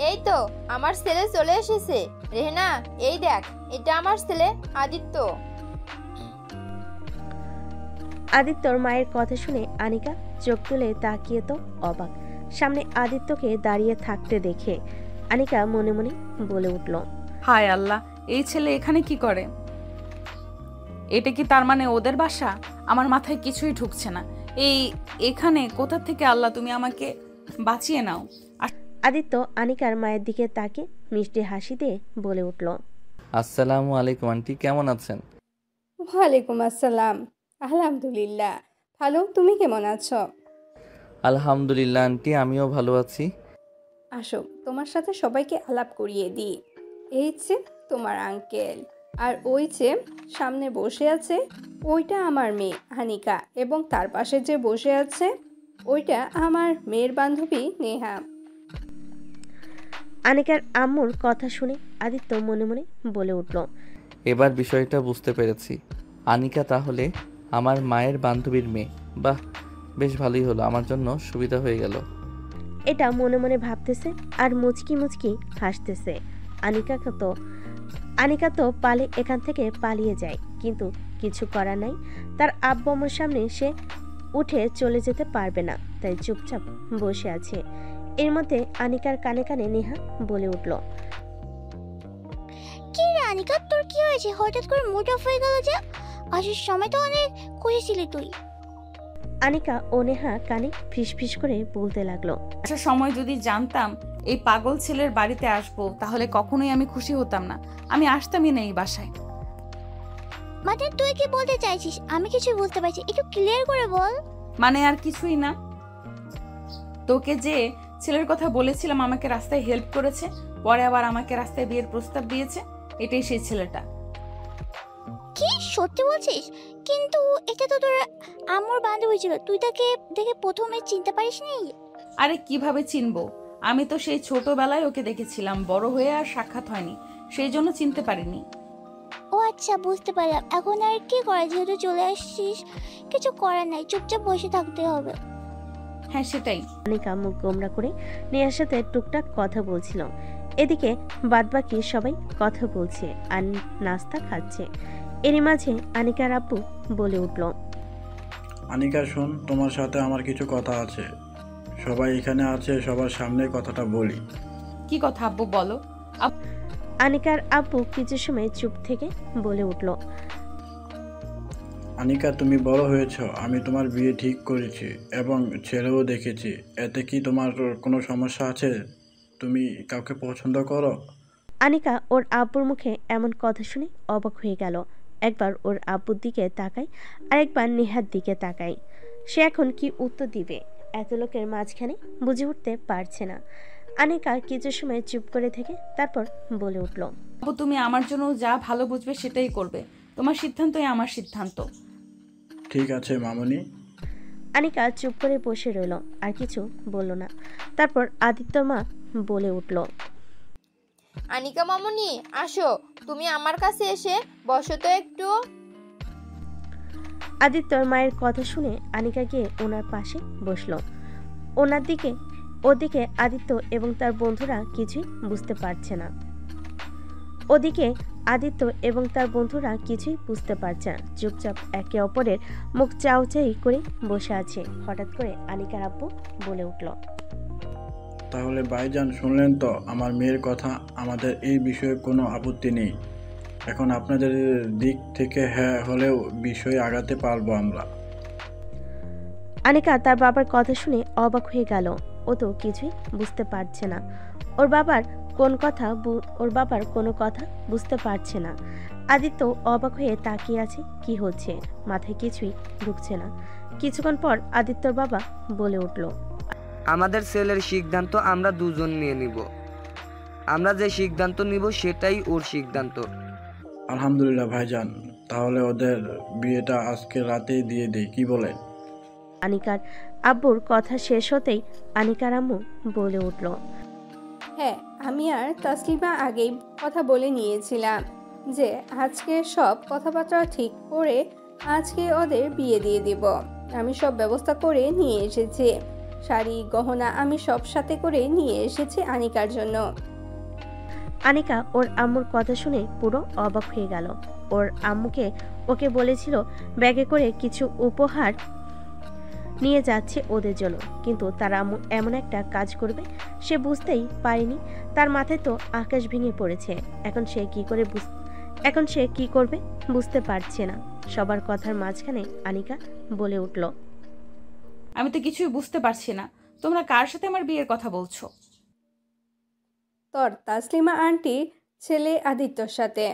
এই তো আমার ছেলে চলে এসেছে। রেহনা, এই দেখ, এটা আমার ছেলে আদিত্য। আদিত্যর মায়ের কথা শুনে আনিকা চোখ তুলে তাকিয়ে তো অবাক। সামনে আদিত্যকে দাঁড়িয়ে থাকতে দেখে আনিকা মনে মনে বলে উঠল, হায় আল্লাহ, এই ছেলে এখানে কি করে? এটা কি তার মানে ওদের বাসা? আমার মাথায় কিছুই ঢুকছে না। এখানে কোথা থেকে? আল্লাহ, তুমি আমাকে বাঁচিয়ে নাও। আদিত্য আনিকার মায়ের দিকে তাকে মিষ্টি হাসি দিয়ে বলে উঠল, আসসালামু আলাইকুম আন্টি, কেমন আছেন? ওয়ালাইকুম আসসালাম। আলহামদুলিল্লাহ ভালো, তুমি কেমন আছো? আলহামদুলিল্লাহ আন্টি, আমিও ভালো আছি। আসো, তোমার সাথে সবাইকে আলাপ করিয়ে দিই। এই যে তোমার আঙ্কেল, আর ওই যে সামনে বসে আছে ওইটা আমার মেয়ে হানিকা, এবং তার পাশে যে বসে আছে ওইটা আমার মেয়ের বান্ধবী নেহা। আনিকার আম্মুর কথা শুনে আদিত্য মনে মনে বলে উঠল, এবার বিষয়টা বুঝতে পেরেছি। আনিকা তাহলে আমার মায়ের বান্ধবীর মেয়ে। বাহ, বেশ ভালোই হলো, আমার জন্য সুবিধা হয়ে গেল। এটা মনে মনে ভাবতেছে আর মুচকি মুচকি হাসতেছে। আনিকা তো এখান থেকে পালিয়ে যায়, কিন্তু কিছু করার নাই। তার আব্বু আম্মুর সামনে সে উঠে চলে যেতে পারবে না, তাই চুপচাপ বসে আছে। এর মধ্যে আনিকার কানে কানে নেহা বলে উঠল, কি রে আনিকা, তোর কি হয়েছে? হঠাৎ করে মুড অফ হয়ে গেল যে? আসার সময় তো অনেক খুশি ছিলি তুই। আনিকা ও নেহা কানে ফিসফিস করে বলতে লাগলো, আসার সময় যদি জানতাম এই পাগল ছেলের বাড়িতে আসবো, তাহলে কখনোই আমি খুশি হতাম না। আমি আসতামই না এই বাসায়। মানে তুই কি বলতে চাইছিস? আমি কিছু বলতে পারছি, একটু ক্লিয়ার করে বল। মানে আর কিছুই না। তোকে যে ছেলের কথা বলেছিলাম আমাকে রাস্তায় হেল্প করেছে, পরে আবার আমাকে রাস্তায় বিয়ের প্রস্তাব দিয়েছে, এটাই সেই ছেলেটা। কি সত্যি বলছিস? কিন্তু এটা তো তোর আম্মুর বান্ধবী ছিল, তুই তাকে দেখে প্রথমে চিনতে পারিসনি? আরে কিভাবে চিনবো? আমি তো সেই ছোটবেলায় ওকে দেখেছিলাম, বড় হয়ে আর সাক্ষাৎ হয়নি, সেই জন্য চিনতে পারিনি। ও আচ্ছা, বুঝতে পারলাম। এখন আর কি করা, যেহেতু চলে আসছিস কিছু করার নাই, চুপচাপ বসে থাকতে হবে। হ্যাঁ সেটাই। আনিকা মুখ গোমরা করে নেহার সাথে টুকটাক কথা বলছিল। এদিকে বাদবাকি সবাই কথা বলছে আর নাস্তা খাচ্ছে। এরই মাঝে আনিকার আব্বু বলে উঠল, আনিকা শোন, তোমার সাথে আমার কিছু কথা আছে। সবাই এখানে আছে, সবার সামনে কথাটা বলি। কি কথা আব্বু, বলো। আনিকার আব্বু কিছু সময় চুপ থেকে বলে উঠল, আনিকা, তুমি বড় হয়েছ, আমি তোমার বিয়ে ঠিক করেছি এবং ছেলেও দেখেছি। এতে কি তোমার কোনো সমস্যা আছে? তুমি কাউকে পছন্দ করো? আনিকা ওর আব্বুর মুখে এমন কথা শুনে অবাক হয়ে গেল। একবার ওর আব্বুর দিকে তাকায়, আরেকবার নেহার দিকে তাকায়। সে এখন কি উত্তর দিবে? এত লোকের মাঝখানে বুঝে উঠতে পারছে না। আনিকা কিছু সময় চুপ করে থেকে তারপর বলে উঠল, আব্বু তুমি আমার জন্য যা ভালো বুঝবে সেটাই করবে, তোমার সিদ্ধান্তই আমার সিদ্ধান্ত। ঠিক আছে মামনি। আনিকা চুপ করে বসে রইল, আর কিছু বলল না। তারপর আদিত্যর মা বলে উঠল, আনিকা মামুনি আসো, তুমি আমার কাছে এসে বসো তো একটু। আদিত্যর মায়ের কথা শুনে আনিকা গিয়ে ওনার পাশে বসলো। ওদিকে আদিত্য এবং তার বন্ধুরা কিছুই বুঝতে পারছে না। চুপচাপ একে অপরের মুখ চাউচাই করে বসে আছে। হঠাৎ করে আনিকার আব্বু বলে উঠল, তাহলে ভাইজান শুনলেন তো আমার মেয়ের কথা। আমাদের এই বিষয়ে কোনো আপত্তি নেই। এখন আপনাদের দিক থেকে হ্যাঁ হলেও বিষয়ে আগাতে পারবো আমরা। আনিকা তার বাবার কথা শুনে অবাক হয়ে গেল। ও তো কিছুই বুঝতে পারছে না। ওর বাবার কোনো কথা বুঝতে পারছে না। আদিত্য অবাক হয়ে তাকিয়ে আছে, কি হচ্ছে মাথায় কিছুই ঢুকছে না। কিছুক্ষণ পর আদিত্যর বাবা বলে উঠল, আমাদের ছেলের সিদ্ধান্ত আমরা দুজন নিয়ে নিব। আমরা যে সিদ্ধান্ত নিব সেটাই ওর সিদ্ধান্ত। আলহামদুলিল্লাহ ভাইজান, তাহলে ওদের বিয়েটা আজকে রাতেই দিয়ে দেই, কি বলেন? আনিকার আব্বুর কথা শেষ হতেই আনিকার আম্মু বলে উঠল, হ্যাঁ, আমি আর তাসলিমা আগেই কথা বলে নিয়েছিলাম যে আজকে সব কথাবার্তা ঠিক করে আজকে ওদের বিয়ে দিয়ে দেব। আমি সব ব্যবস্থা করে নিয়ে এসেছি, শাড়ি গহনা আমি সব সাথে করে নিয়ে এসেছি আনিকার জন্য। আনিকা ওর আম্মুর কথা শুনে পুরো অবাক হয়ে গেল। ওর আম্মুকে ওকে বলেছিল ব্যাগে করে কিছু উপহার নিয়ে যাচ্ছে ওদের জন্য, কিন্তু তার আম্মু এমন একটা কাজ করবে সে বুঝতেই পারেনি। তার মাথায় তো আকাশ ভেঙে পড়েছে। এখন সে কি করবে বুঝতে পারছে না। সবার কথার মাঝখানে আনিকা বলে উঠল, আমি তো কিছুই বুঝতে পারছি না, তোমরা কার সাথে আমার বিয়ের কথা বলছো? তোর তাসলিমা আন্টি ছেলে আদিত্যর সাথে।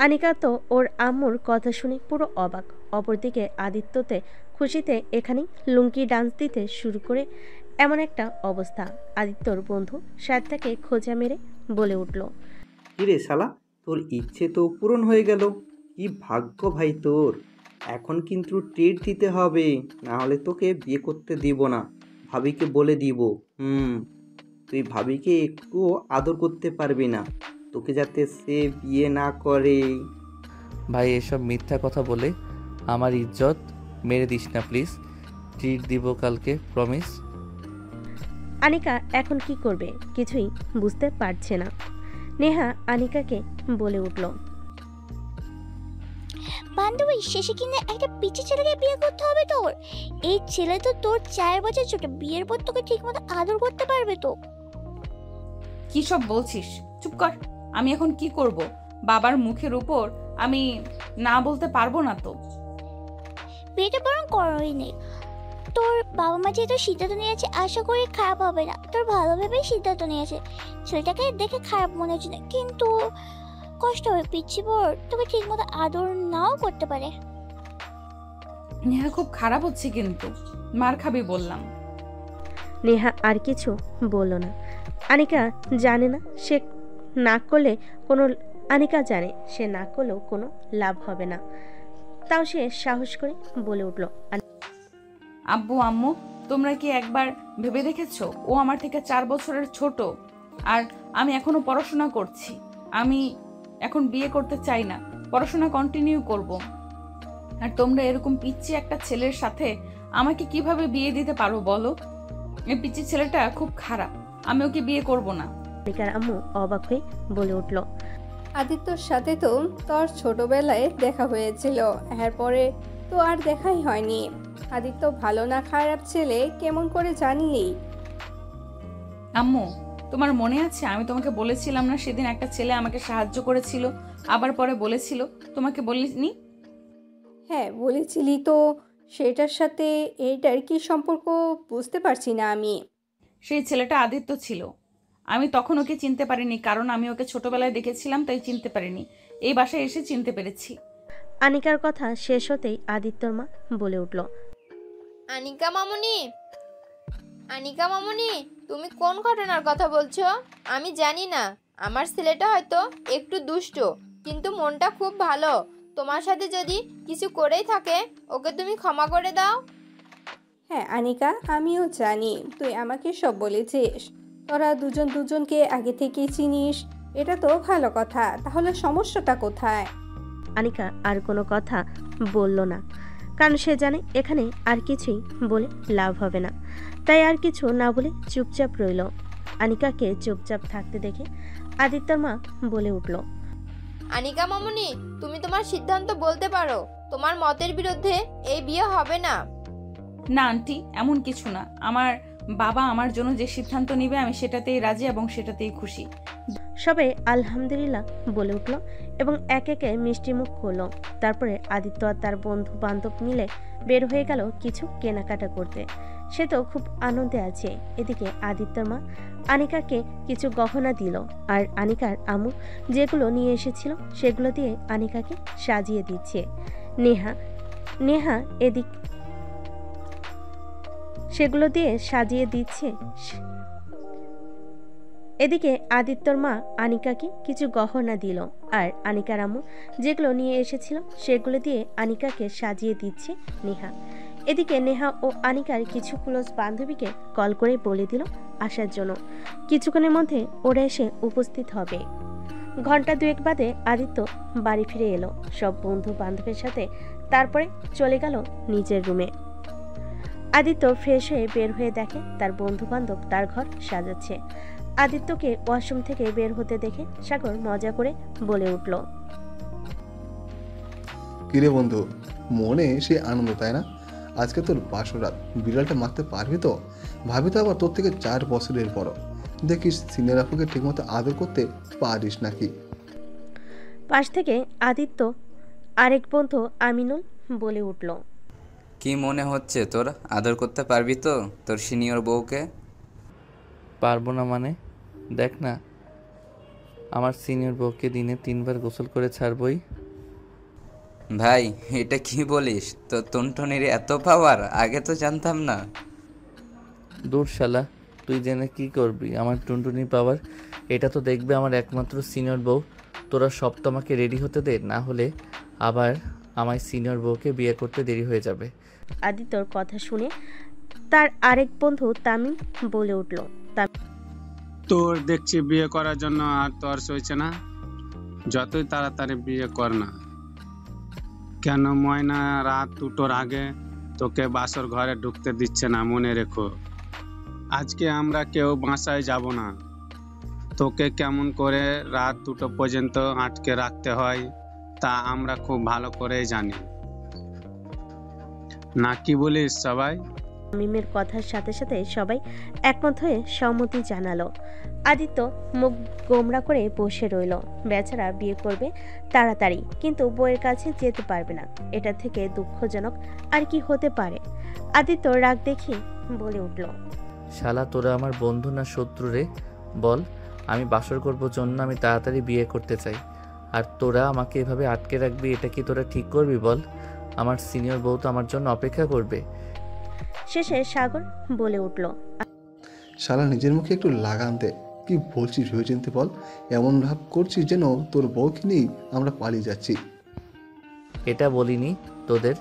আনিকা তো ওর আম্মুর কথা শুনে পুরো অবাক। অপরদিকে আদিত্যতে খুশিতে এখানেই লুঙ্কি ডান্স দিতে শুরু করে এমন একটা অবস্থা। আদিত্যর বন্ধু শায়দ তাকে খোঁজা মেরে বলে উঠল, কিরে শালা, তোর ইচ্ছে তো পূরণ হয়ে গেল। কি ভাগ্য ভাই তোর। এখন কিন্তু ট্রিট দিতে হবে, না হলে তোকে বিয়ে করতে দিব না। ভাবিকে বলে দিব। তুই ভাবিকে একটুও আদর করতে পারবি না, তোকে যাতে সে বিয়ে না করে। ভাই এসব মিথ্যা কথা বলে আমার ইজ্জত মেরে দিস না প্লিজ। ট্রিট দিব কালকে, প্রমিস। আনিকা এখন কি করবে কিছুই বুঝতে পারছে না। নেহা আনিকাকে বলে উঠল, বান্ধবী শেষে কিনা একটা পিচি ছেলেকে বিয়ে করতে হবে তোর। এই ছেলে তো তোর 4 বছর ছোট, বিয়ের পর তোকে ঠিক মতো আদর করতে পারবে তো। কি সব বলছিস? চুপ কর। আমি এখন কি করব? বাবার মুখের উপর আমি না বলতে পারবো না তো। বিয়েটা বরং করোই নেই। তোর বাবা মা যেহেতু সিদ্ধান্ত নিয়েছে আশা করি খারাপ হবে না। তোর ভালো ভেবেই সিদ্ধান্ত নিয়েছে। ছেলেটাকে দেখে খারাপ মনে হচ্ছে না, কিন্তু কষ্ট হবে। পিচ্ছি বর তোকে ঠিক মতো আদর নাও করতে পারে। নেহা খুব খারাপ হচ্ছে, কিন্তু মার খাবি বললাম। নেহা আর কিছু বলল না। আনিকা জানে সে না করলেও কোনো লাভ হবে না। তাও সে সাহস করে বলে উঠল, আব্বু আম্মু তোমরা কি একবার ভেবে দেখেছো ও আমার থেকে 4 বছরের ছোট, আর আমি এখনো পড়াশোনা করছি। আমি এখন বিয়ে করতে চাই না, পড়াশোনা কন্টিনিউ করব। আর তোমরা এরকম পিচ্চি একটা ছেলের সাথে আমাকে কিভাবে বিয়ে দিতে পারো বলো? এই পিচ্চি ছেলেটা খুব খারাপ, আমি ওকে বিয়ে করব না। আনিকার আম্মু অবাক হয়ে বলে উঠল, আদিত্যর সাথে তো তোর ছোটবেলায় দেখা হয়েছিল, এরপরে তো আর দেখাই হয়নি। আদিত্য ভালো না খারাপ ছেলে কেমন করে জানলি? আম্মু তোমার মনে আছে আমি তোমাকে বলেছিলাম না সেদিন একটা ছেলে আমাকে সাহায্য করেছিল, আবার পরে বলেছিল, তোমাকে বলিনি? হ্যাঁ বলেছিলি তো, সেটার সাথে এইটার কি সম্পর্ক বুঝতে পারছি না আমি। সেই ছেলেটা আদিত্য ছিল। আমি তখন ওকে চিনতে পারিনি, কারণ আমি ওকে ছোটবেলায় দেখেছিলাম, তাই চিনতে পারিনি। এই বাসায় এসে চিনতে পেরেছি। আনিকার কথা শেষ হতেই আদিত্যর মা বলে উঠল, আনিকা মামুনি। আনিকা মামুনি, তুমি কোন ঘটনার কথা বলছো? আমি জানি না। আমার ছেলেটা হয়তো একটু দুষ্ট, কিন্তু মনটা খুব ভালো। তোমার সাথে যদি কিছু করেই থাকে, ওকে তুমি ক্ষমা করে দাও। হ্যাঁ আনিকা, আমিও জানি তুই আমাকে সব বলেছিস। তোরা দুজন দুজনকে আগে থেকেই চিনিস, এটা তো ভালো কথা। তাহলে সমস্যাটা কোথায়? আনিকা আর কোনো কথা বলল না, কারণ সে জানে এখানে আর কিছুই বলে লাভ হবে না। তাই আর কিছু না বলে চুপচাপ রইল। আনিকাকে চুপচাপ থাকতে দেখে আদিত্যর মা বলে উঠল, আনিকা মামুনি, তুমি তোমার সিদ্ধান্ত বলতে পারো। তোমার মতের বিরুদ্ধে এই বিয়ে হবে না। না আন্টি, এমন কিছু না। আমার বাবা আমার জন্য যে সিদ্ধান্ত নেবে আমি সেটাতেই রাজি এবং সেটাতেই খুশি। সবাই আলহামদুলিল্লাহ বলে উঠল এবং এক একে মিষ্টি মুখ করলো। তারপরে আদিত্য আর তার বন্ধু বান্ধব মিলে বের হয়ে গেল কিছু কেনাকাটা করতে। সে তো খুব আনন্দে আছে। এদিকে আদিত্যর মা আনিকাকে কিছু গহনা দিল, আর আনিকার আম্মু যেগুলো নিয়ে এসেছিল সেগুলো দিয়ে আনিকাকে সাজিয়ে দিচ্ছে। নেহা এদিক সেগুলো দিয়ে সাজিয়ে দিচ্ছে। এদিকে আদিত্যর মা আনিকাকে কিছু গহনা দিল, আর আনিকার আম্মু যেগুলো নিয়ে এসেছিল সেগুলো দিয়ে আনিকাকে সাজিয়ে দিচ্ছে নেহা। এদিকে নেহা ও আনিকার কিছু ক্লোজ বান্ধবীকে কল করে বলে দিল আসার জন্য। কিছুক্ষণের মধ্যে ওরা এসে উপস্থিত হবে। ঘন্টা দুয়েক বাদে আদিত্য বাড়ি ফিরে এলো সব বন্ধু বান্ধবের সাথে। তারপরে চলে গেল নিজের রুমে। আদিত্য ফ্রেশ হয়ে বের হয়ে দেখে তার বন্ধু বান্ধব তার ঘর সাজাচ্ছে। আদিত্যকে ওয়াশরুম থেকে বের হতে দেখে সাগর মজা করে বলে উঠল, কিরে বন্ধু, মনে সে আনন্দ তাই না? আজকে তোর বাসরাত, বিড়ালটা মারতে পারবি তো? ভাবি তো আবার তোর থেকে 4 বছরের বড়। দেখিস সিনিয়র আপুকে ঠিকমতো আদর করতে পারিস নাকি। পাশ থেকে আদিত্য আরেক বন্ধু আমিনুল বলে উঠল, কি মনে হচ্ছে তোর আদর করতে পারবি তো তোর সিনিয়র বউকে? পারবো না মানে? দেখ না, আমার সিনিয়র বউকে দিনে 3 বার গোসল করে ছাড়বই। ভাই, এটা কি বলিস? তো টুনটুনির এত পাওয়ার, আগে তো জানতাম না। দূর শালা, তুই জেনে কি করবি? আমার টুনটুনি পাওয়ার এটা তো দেখবে আমার একমাত্র সিনিয়র বউ। তোরা সব তো আমাকে রেডি হতে দে, না হলে আবার আমার সিনিয়র বউকে বিয়ে করতে দেরি হয়ে যাবে। আদিত্যর কথা শুনে তার আরেক বন্ধু তামিম বলে উঠল, তোর দেখছি বিয়ে করার জন্য আর তোর সইছে না। যতই তাড়াতাড়ি বিয়ে কর না কেন, ময়না রাত 2টোর আগে তোকে বাসর ঘরে ঢুকতে দিচ্ছে না, মনে রেখো। আজকে আমরা কেউ বাসায় যাব না। তোকে কেমন করে রাত 2টো পর্যন্ত আটকে রাখতে হয় তা আমরা খুব ভালো করেই জানি। না কি বলিস সবাই? তামিমের কথার সাথে সাথে সবাই একমত হয়ে সম্মতি জানালো। আদিত্য মুখ গোমরা করে বসে রইল। বেচারা বিয়ে করবে তাড়াতাড়ি, কিন্তু বউয়ের কাছে যেতে পারবে না। এটা থেকে দুঃখজনক আর কি হতে পারে? আদিত্য রাগ দেখি বলে উঠল, শালা তোরা আমার বন্ধু না শত্রু রে? বল, আমি বাসর করবো জন্য আমি তাড়াতাড়ি বিয়ে করতে চাই, আর তোরা আমাকে এভাবে আটকে রাখবি? এটা কি তোরা ঠিক করবি বল? আমার সিনিয়র বউ তো আমার জন্য অপেক্ষা করবে। শেষে সাগর বলে উঠল, শালা নিজের মুখে একটু লাগাম দে। কি বলছিস ভেবে চিনতে বল। এমন ভাব করছিস যেন তোর বউকে নিয়েই আমরা পালিয়ে যাচ্ছি। এটা বলিনি তোদের।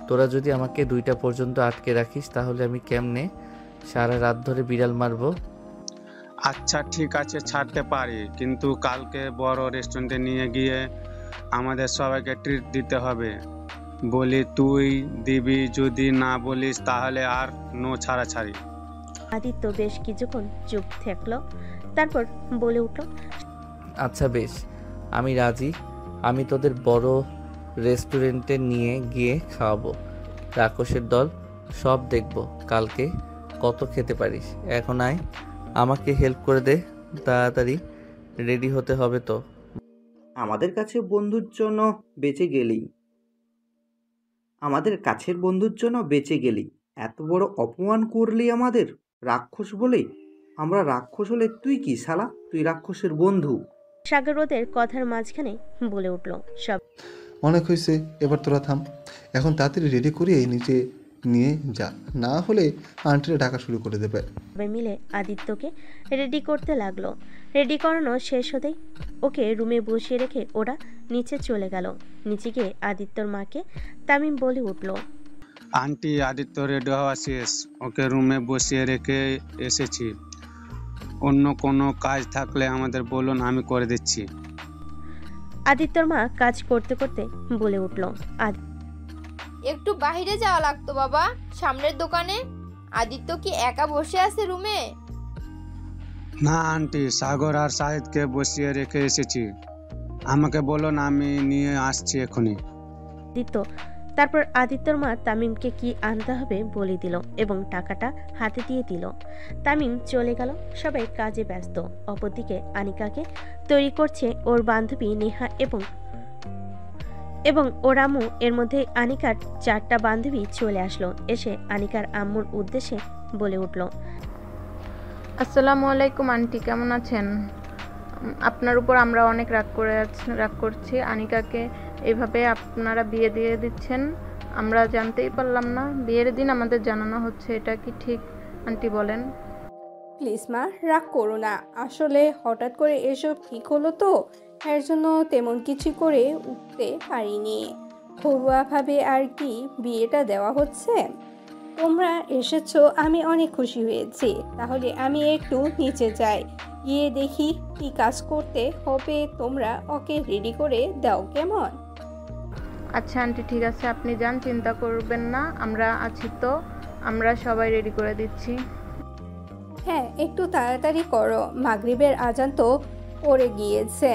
তোরা যদি আমাকে 2টা পর্যন্ত আটকে রাখিস তাহলে আমি কেমনে সারা রাত ধরে বিড়াল মারবো? আচ্ছা ঠিক আছে, ছাড়তে পারি, কিন্তু কালকে বড় রেস্টুরেন্টে নিয়ে গিয়ে আমাদের সবাইকে ট্রিট দিতে হবে। বলি তুই দিবি, যদি না বলিস তাহলে আর নো ছাড়াছাড়ি। আদিত্য বেশ কিছুক্ষণ চুপ থাকলো, তারপর বলে উঠল, আচ্ছা বেশ, আমি রাজি। আমি তোদের বড় রেস্টুরেন্টে নিয়ে গিয়ে খাওয়াবো। রাক্ষসের দল সব দেখবো কালকে কত খেতে পারিস। এখন আয়, আমাকে হেল্প করে দে, তাড়াতাড়ি রেডি হতে হবে তো। আমাদের কাছে বন্ধুর জন্য বেঁচে গেলি, আমাদের কাছের বন্ধুর জন্য বেঁচে গেলি, এত বড় অপমান করলি আমাদের রাক্ষস বলে। আমরা রাক্ষস হলে তুই কি শালা? তুই রাক্ষসের বন্ধু। সাগর ওদের কথার মাঝখানে বলে উঠল, সব অনেক হয়েছে, এবার তোরা থাম। এখন তাড়াতাড়ি রেডি করিয়ে নিচে নিয়ে যা, না হলে আন্টিরা ডাকা শুরু করে দেবে। সবাই মিলে আদিত্যকে রেডি করতে লাগলো। রেডি করানো শেষ হতেই ওকে রুমে বসিয়ে রেখে ওরা নিচে চলে গেল। নিচে গিয়ে আদিত্যর মাকে তামিম বলে উঠল, আন্টি আদিত্য রেডি হওয়া শেষ, ওকে রুমে বসিয়ে রেখে এসেছি। অন্য কোনো কাজ থাকলে আমাদের বলুন, আমি করে দিচ্ছি। আদিত্যর মা কাজ করতে করতে বলে উঠল, একটু বাইরে যাওয়া লাগতো বাবা, সামনের দোকানে। আদিত্য কি একা বসে আছে রুমে? না আন্টি, সাগর আর সাহিদকে বসিয়ে রেখে এসেছি। আমাকে বলুন, আমি নিয়ে আসছি এখনই। আদিত্য তারপর আদিত্যর মা তামিমকে কি আনতে হবে বলে দিল এবং টাকাটা হাতে দিয়ে দিল। তামিম চলে গেল, সবাই কাজে ব্যস্ত। অপরদিকে আনিকাকে তৈরি করছে ওর বান্ধবী নেহা এবং ওর আম্মু। এর মধ্যে আনিকার 4টা বান্ধবী চলে আসলো। এসে আনিকার আম্মুর উদ্দেশ্যে বলে উঠল, আসসালামু আলাইকুম আন্টি, কেমন আছেন? আপনার উপর আমরা অনেক রাগ করছি। আনিকাকে এভাবে আপনারা বিয়ে দিয়ে দিচ্ছেন, আমরা জানতেই পারলাম না। বিয়ের দিন আমাদের জানানো হচ্ছে, এটা কি ঠিক আন্টি বলেন? প্লিজ মা, রাগ করো না। আসলে হঠাৎ করে এসব ঠিক হলো তো, এর জন্য তেমন কিছু করে উঠতে পারিনি। ঘরোয়াভাবে আর কি বিয়েটা দেওয়া হচ্ছে। তোমরা এসেছো, আমি অনেক খুশি হয়েছি। তাহলে আমি একটু নিচে যাই, গিয়ে দেখি কি কাজ করতে হবে। তোমরা ওকে রেডি করে দাও, কেমন? আচ্ছা আন্টি, ঠিক আছে, আপনি যান, চিন্তা করবেন না, আমরা আছি তো। আমরা সবাই রেডি করে দিচ্ছি। হ্যাঁ, একটু তাড়াতাড়ি করো, মাগরিবের আজান তো পড়ে গিয়েছে।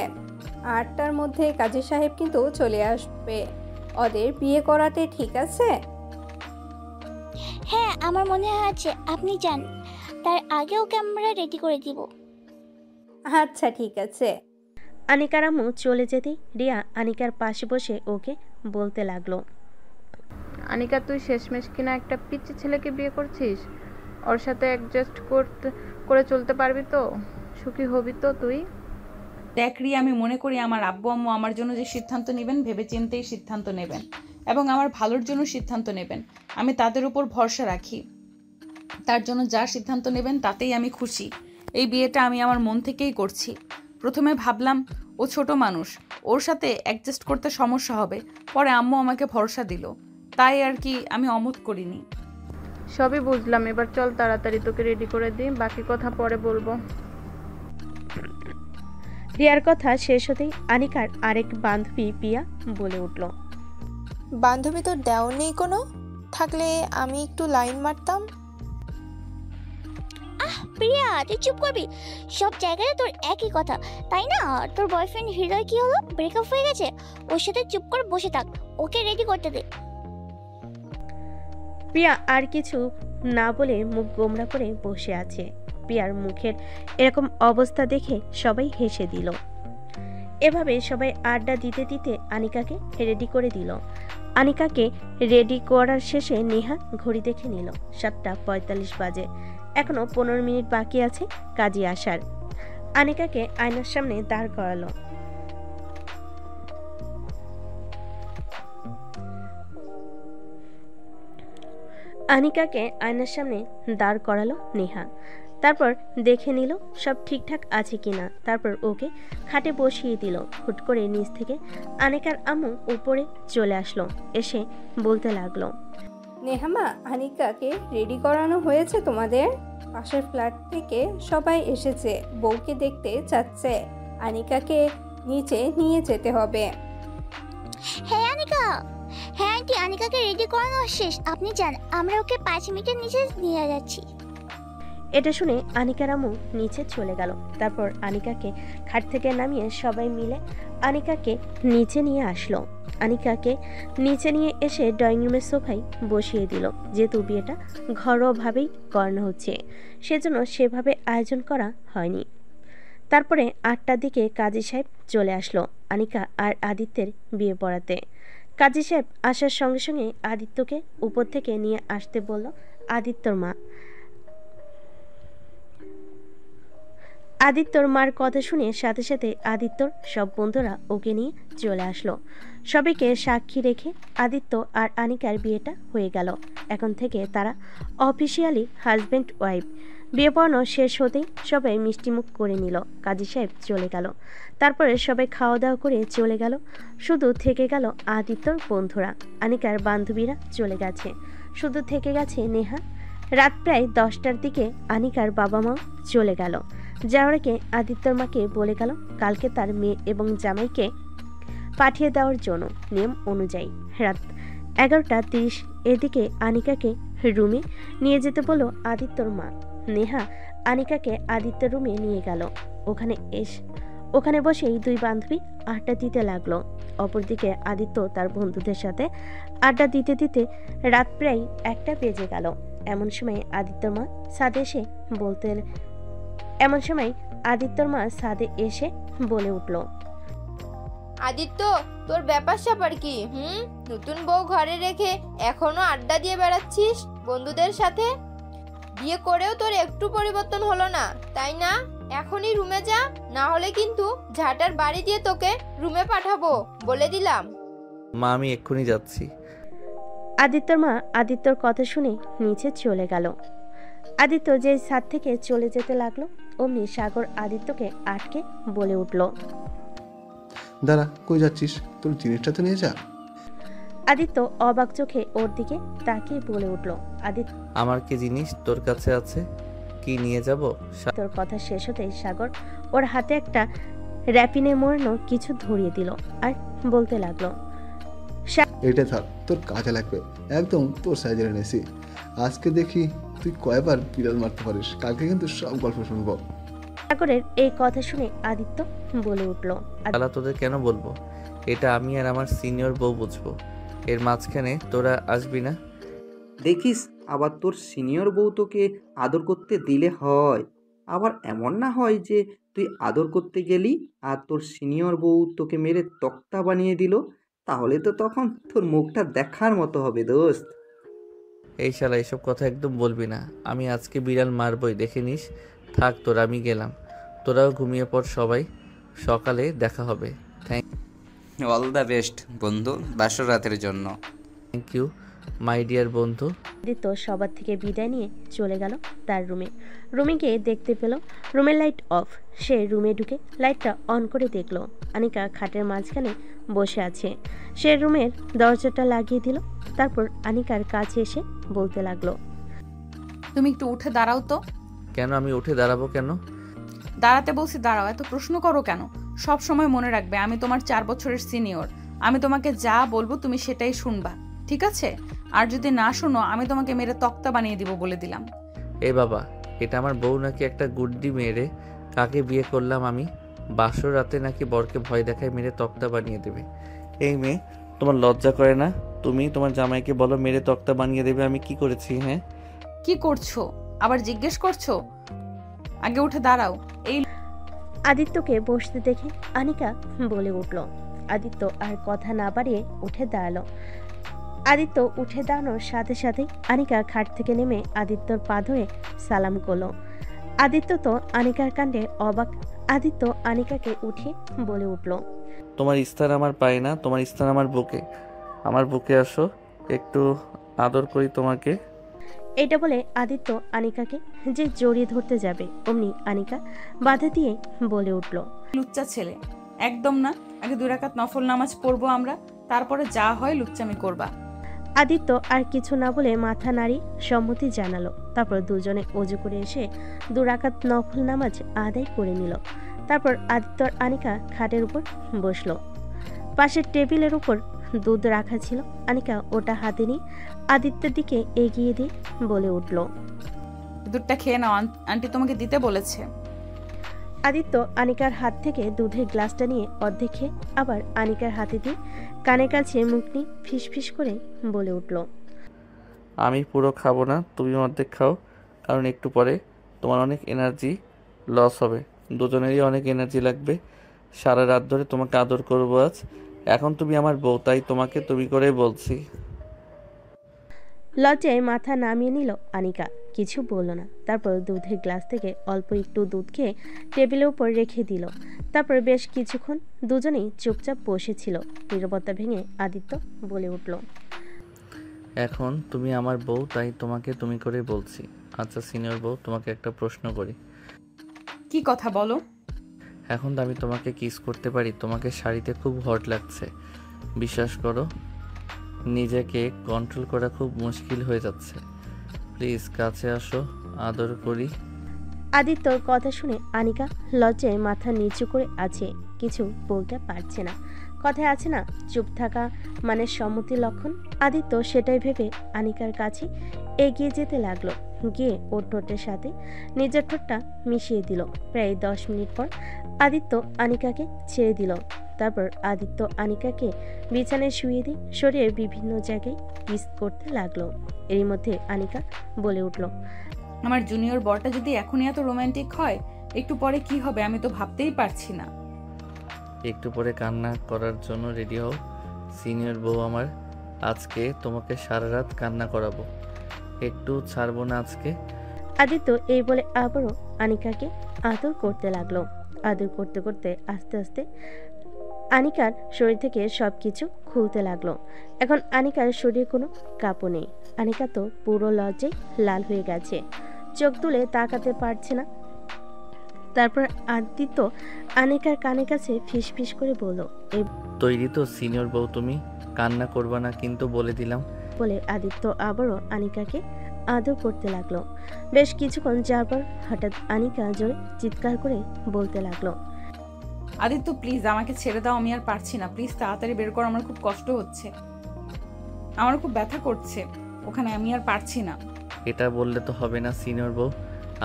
8টার মধ্যে কাজী সাহেব কিন্তু চলে আসবে ওদের বিয়ে করাতে, ঠিক আছে? হ্যাঁ, আমার মনে আছে, আপনি যান, তার আগে ওকে আমরা রেডি করে দিব। আচ্ছা ঠিক আছে। আনিকার আম্মু চলে যেতেই রিয়া আনিকার পাশে বসে ওকে বলতে লাগলো, আনিকা, তুই শেষমেশ কিনা একটা পিচ্চি ছেলেকে বিয়ে করছিস। ওর সাথে অ্যাডজাস্ট করে চলতে পারবি তো? সুখী হবি তো তুই? দেখ রিয়া, আমি মনে করি আমার আব্বু আম্মু আমার জন্য যে সিদ্ধান্ত নেবেন ভেবে চিন্তেই সিদ্ধান্ত নেবেন এবং আমার ভালোর জন্য সিদ্ধান্ত নেবেন। আমি তাদের উপর ভরসা রাখি। তার জন্য যা সিদ্ধান্ত নেবেন তাতেই আমি খুশি। এই বিয়েটা আমি আমার মন থেকেই করছি। প্রথমে ভাবলাম ও ছোট মানুষ, ওর সাথে অ্যাডজাস্ট করতে সমস্যা হবে। পরে আম্মু আমাকে ভরসা দিল, তাই আর কি আমি অমত করিনি। সবই বুঝলাম, এবার চল তাড়াতাড়ি তোকে রেডি করে দিই, বাকি কথা পরে বলবো। রিয়ার কথা শেষ হতেই আনিকার আরেক বান্ধবী পিয়া বলে উঠল, বান্ধবী তোর দেও নেই কোনো? থাকলে আমি একটু লাইন মারতাম। প্রিয়া, তুই চুপ করবি? সব জায়গায় তোর একই কথা, তাই না? তোর বয়ফ্রেন্ড হৃদয় কি হলো? ব্রেকআপ হয়ে গেছে? ওর সাথে চুপ করে বসে থাক, ওকে রেডি করতে দে। প্রিয়া আর কিছু না বলে মুখ গোমড়া করে বসে আছে। প্রিয়ার মুখের এরকম অবস্থা দেখে সবাই হেসে দিল। এভাবে সবাই আড্ডা দিতে দিতে আনিকাকে রেডি করে দিল। আনিকাকে রেডি করার শেষে নেহা ঘড়ি দেখে নিল, 7:45 বাজে। এখনো 15 মিনিট বাকি আছে কাজী আসার। আনিকাকে আয়নার সামনে দাঁড় করালো। আনিকাকে আয়নার সামনে দাঁড় করালো নেহা। তারপর দেখে নিল সব ঠিকঠাক আছে কিনা। তারপর ওকে খাটে বসিয়ে দিল। হুট করে নিচ থেকে আনিকার আম্মু উপরে চলে আসলো, এসে বলতে লাগলো, নেহামা, আনিকাকে রেডি করানো হয়েছে তোমাদের? পাশের ফ্ল্যাট থেকে সবাই এসেছে, বউকে দেখতে চাচ্ছে। আনিকাকে নিচে নিয়ে যেতে হবে। হ্যাঁ আনিকা, হ্যাঁ আন্টি, আনিকাকে রেডি করানো শেষ, আপনি যান, আমরা ওকে 5 মিনিটের নিচে নিয়ে যাচ্ছি। এটা শুনে আনিকার আম্মু নিচে চলে গেল। তারপর আনিকাকে খাট থেকে নামিয়ে সবাই মিলে আনিকাকে নিচে নিয়ে আসলো। আনিকাকে নিচে নিয়ে এসে ড্রয়িং রুমের সোফায় বসিয়ে দিল। যেহেতু বিয়েটা ঘরোয়াভাবেই করানো হচ্ছে, সেজন্য সেভাবে আয়োজন করা হয়নি। তারপরে 8টার দিকে কাজী সাহেব চলে আসলো আনিকা আর আদিত্যের বিয়ে পড়াতে। কাজী সাহেব আসার সঙ্গে সঙ্গে আদিত্যকে উপর থেকে নিয়ে আসতে বলল আদিত্যর মা। আদিত্যর মার কথা শুনে সাথে সাথে আদিত্যর সব বন্ধুরা ওকে নিয়ে চলে আসলো। সবাইকে সাক্ষী রেখে আদিত্য আর আনিকার বিয়েটা হয়ে গেল। এখন থেকে তারা অফিসিয়ালি হাজব্যান্ড ওয়াইফ। বিয়ে পড়ানো শেষ হতেই সবাই মিষ্টিমুখ করে নিল। কাজী সাহেব চলে গেল। তারপরে সবাই খাওয়া দাওয়া করে চলে গেল। শুধু থেকে গেল আদিত্যর বন্ধুরা। আনিকার বান্ধবীরা চলে গেছে, শুধু থেকে গেছে নেহা। রাত প্রায় 10টার দিকে আনিকার বাবা মাও চলে গেল। যাওয়ার আগে আদিত্যর মাকে বলে গেল কালকে তার মেয়ে এবং জামাইকে পাঠিয়ে দেওয়ার জন্য নিয়ম অনুযায়ী। রাত 11:30 এদিকে আনিকাকে রুমে নিয়ে যেতে বলল আদিত্যর মা। নেহা আনিকাকে আদিত্যর রুমে নিয়ে গেল। ওখানে বসেই দুই বান্ধবী আড্ডা দিতে লাগলো। অপরদিকে আদিত্য তার বন্ধুদের সাথে আড্ডা দিতে দিতে রাত প্রায় 1টা বেজে গেল। এমন সময় আদিত্যর মা ছাদে এসে বলে উঠল, আদিত্য, তোর ব্যাপার স্যাপার কি? নতুন বউ ঘরে রেখে এখনো আড্ডা দিয়ে বেড়াচ্ছিস বন্ধুদের সাথে? বিয়ে করেও তোর একটু পরিবর্তন হলো না, তাই না? এখনই রুমে যা, না হলে কিন্তু ঝাঁটার বাড়ি দিয়ে তোকে রুমে পাঠাবো, বলে দিলাম। মা, আমি এক্ষুনি যাচ্ছি। আদিত্যর মা আদিত্যর কথা শুনে নিচে চলে গেল। আদিত্য যে ছাদ থেকে চলে যেতে লাগলো, অমনি সাগর আদিত্যকে আটকে বলে উঠল, দাঁড়া, কই যাচ্ছিস? তোর জিনিসটা তো নিয়ে যা। আদিত্য অবাক চোখে ওর দিকে তাকিয়ে বলে উঠল, আদিত্য, আমার কি জিনিস তোর কাছে আছে? কি নিয়ে যাব? তোর কথা শেষ হতেই সাগর ওর হাতে একটা র্যাপিনে মোড়ানো কিছু ধরিয়ে দিল আর বলতে লাগলো, এটা ধর, তোর কাজে লাগবে, একদম তোর সাইজের এনেছি। আজকে দেখি তুই কয়বার বিড়াল মারতে পারিস, কালকে কিন্তু সব গল্প শুনবো। সাগরের এই কথা শুনে আদিত্য বলে উঠল, শালা, তোদের কেন বলবো? এটা আমি আর আমার সিনিয়র বউ বুঝবো, এর মাঝখানে তোরা আসবি না। দেখিস আবার তোর সিনিয়র বউ তোকে আদর করতে দিলে হয়, আবার এমন না হয় যে তুই আদর করতে গেলি আর তোর সিনিয়র বউ তোকে মেরে তক্তা বানিয়ে দিল, তাহলে তো তখন তোর মুখটা দেখার মতো হবে দোস্ত। এই শালা, এসব কথা একদম বলবি না। আমি আজকে বিড়াল মারবই, দেখে নিস। থাক তোরা, আমি গেলাম। তোরাও ঘুমিয়ে পড় সবাই, সকালে দেখা হবে। অল দ্য বেস্ট বন্ধু, বাসর রাতের জন্য। থ্যাংক ইউ মাই ডিয়ার বন্ধু। আদিত্য সবার থেকে বিদায় নিয়ে চলে গেল তার রুমে গিয়ে দেখতে পেল রুমের লাইট অফ। সে রুমে ঢুকে লাইটটা অন করে দেখলো আনিকা খাটের মাঝখানে বসে আছে। সে রুমের দরজাটা লাগিয়ে দিল। তারপর আনিকার কাছে এসে বলতে লাগলো, তুমি একটু উঠে দাঁড়াও তো। কেন? আমি উঠে দাঁড়াবো কেন? দাঁড়াতে বলছি দাঁড়াও, এত প্রশ্ন করো কেন? সব সময় মনে রাখবে আমি তোমার 4 বছরের সিনিয়র। আমি তোমাকে যা বলবো তুমি সেটাই শুনবা, ঠিক আছে? আর যদি না শোনো আমি তোমাকে মেরে তক্তা বানিয়ে দিব, বলে দিলাম। এ বাবা, এটা আমার বউ নাকি একটা গুড্ডি মেরে? কাকে বিয়ে করলাম আমি? বাসর রাতে নাকি বরকে ভয় দেখায় মেরে তক্তা বানিয়ে দেবে? এই মেয়ে, তোমার লজ্জা করে না? তুমি তোমার জামাইকে বলো মেরে তক্তা বানিয়ে দেবে। আমি কি করেছি? হ্যাঁ, কি করছো আবার জিজ্ঞেস করছো? আগে উঠে দাঁড়াও। এই আদিত্যকে বসতে দেখে আনিকা বলে উঠল। আদিত্য আর কথা না বাড়িয়ে উঠে দাঁড়ালো। আদিত্য উঠে দাঁড়ানোর সাথে সাথেই আনিকা খাট থেকে নেমে আদিত্যর পা ধরে সালাম করলো। আদিত্য তো আনিকার কাণ্ডে অবাক। আদিত্য আনিকাকে উঠিয়ে বলে উঠল, তোমার স্থান আমার পায়ে না, তোমার স্থান আমার বুকে। আমার বুকে আসো, একটু আদর করি তোমাকে। এটা বলে আদিত্য আনিকাকে যে জড়িয়ে ধরতে যাবে, অমনি আনিকা বাধা দিয়ে বলে উঠল, লুচ্চা ছেলে, একদম না। আগে 2 রাকাত নফল নামাজ পড়বো আমরা, তারপরে যা হয় লুচ্চামি করবা। আদিত্য আর কিছু না বলে মাথা নাড়ি সম্মতি জানালো। তারপর দুজনে অজু করে এসে 2 রাকাত নফল নামাজ আদায় করে নিল। তারপর আদিত্য আর আনিকা খাটের উপর বসলো। পাশের টেবিলের উপর দুধ রাখা ছিল। আনিকা ওটা হাতে নিয়ে আদিত্যের দিকে এগিয়ে দিয়ে বলে উঠল, দুধটা খেয়ে নাও, আন্টি তোমাকে দিতে বলেছে। আদিত্য আনিকার হাত থেকে দুধের গ্লাসটা নিয়ে অর্ধেক খেয়ে আবার আনিকার হাতে দিয়ে কানের কাছে মুখ নিয়ে ফিসফিস করে বলে উঠল, আমি পুরো খাবো না, তুমি অর্ধেক খাও, কারণ একটু পরে তোমার অনেক এনার্জি লস হবে। দুজনেরই অনেক এনার্জি লাগবে। সারা রাত ধরে তোমাকে আদর করবো আজ। এখন তুমি আমার বউ, তাই তোমাকে তুমি করে বলছি। লজ্জায় মাথা নামিয়ে নিল আনিকা। কিছু বলল না। তারপর দুধের গ্লাস থেকে অল্প একটু দুধ খেয়ে টেবিলের উপর রেখে দিল। তারপর বেশ কিছুক্ষণ দুজনেই চুপচাপ বসেছিল। নীরবতা ভেঙে আদিত্য বলে উঠল, এখন তুমি আমার বউ, তাই তোমাকে তুমি করে বলছি। আচ্ছা সিনিয়র বউ, তোমাকে একটা প্রশ্ন করি। কি কথা বলো? এখন তো আমি তোমাকে কিস করতে পারি? তোমাকে শাড়িতে খুব হট লাগছে। বিশ্বাস করো, নিজেকে কন্ট্রোল করা খুব মুশকিল হয়ে যাচ্ছে। প্লিজ কাছে আসো, আদর করি। আদিত্যর কথা শুনে আনিকা লজ্জায় মাথা নিচু করে আছে, কিছু বলতে পারছে না। কথায় আছে না, চুপ থাকা মানে সম্মতির লক্ষণ। আদিত্য সেটাই ভেবে আনিকার কাছে এগিয়ে যেতে লাগলো। গিয়ে ওর ঠোঁটের সাথে নিজের ঠোঁটটা মিশিয়ে দিল। প্রায় 10 মিনিট পর আদিত্য আনিকাকে ছেড়ে দিল। তারপর আদিত্য আনিকাকে বিছানায় শুয়ে দিয়ে শরীরের বিভিন্ন জায়গায় কিস করতে লাগলো। এরই মধ্যে আনিকা বলে উঠল, আমার জুনিয়র বরটা যদি এখনই এত রোমান্টিক হয়, একটু পরে কি হবে আমি তো ভাবতেই পারছি না। একটু পরে কান্না করার জন্য রেডি হও সিনিয়র বউ আমার। আজকে তোমাকে সারা রাত কান্না করাবো, একটু ছাড়বো না আজকে। আদিত্য এই বলে আবারও আনিকাকে আদর করতে লাগলো। আদর করতে করতে আস্তে আস্তে আনিকার শরীর থেকে সবকিছু খুলতে লাগলো। এখন আনিকার শরীরে কোনো কাপড় নেই। আনিকা তো পুরো লজ্জায় লাল হয়ে গেছে, চোখ তুলে তাকাতে পারছে না। তারপর আদিত্য আনিকার কানে কাছে ফিস ফিস করে বলল, এই তৈরি তো সিনিয়র বউ? তুমি কান্না করবা না কিন্তু, বলে দিলাম। বলে আদিত্য আবারও আনিকাকে আদর করতে লাগলো। বেশ কিছুক্ষণ যাওয়ার পর হঠাৎ আনিকা জোরে চিৎকার করে বলতে লাগলো, আদিত্য প্লিজ আমাকে ছেড়ে দাও, আমি আর পারছি না, প্লিজ তাড়াতাড়ি বের করো, আমার খুব কষ্ট হচ্ছে, আমার খুব ব্যথা করছে ওখানে, আমি আর পারছি না। এটা বললে তো হবে না সিনিয়র বউ,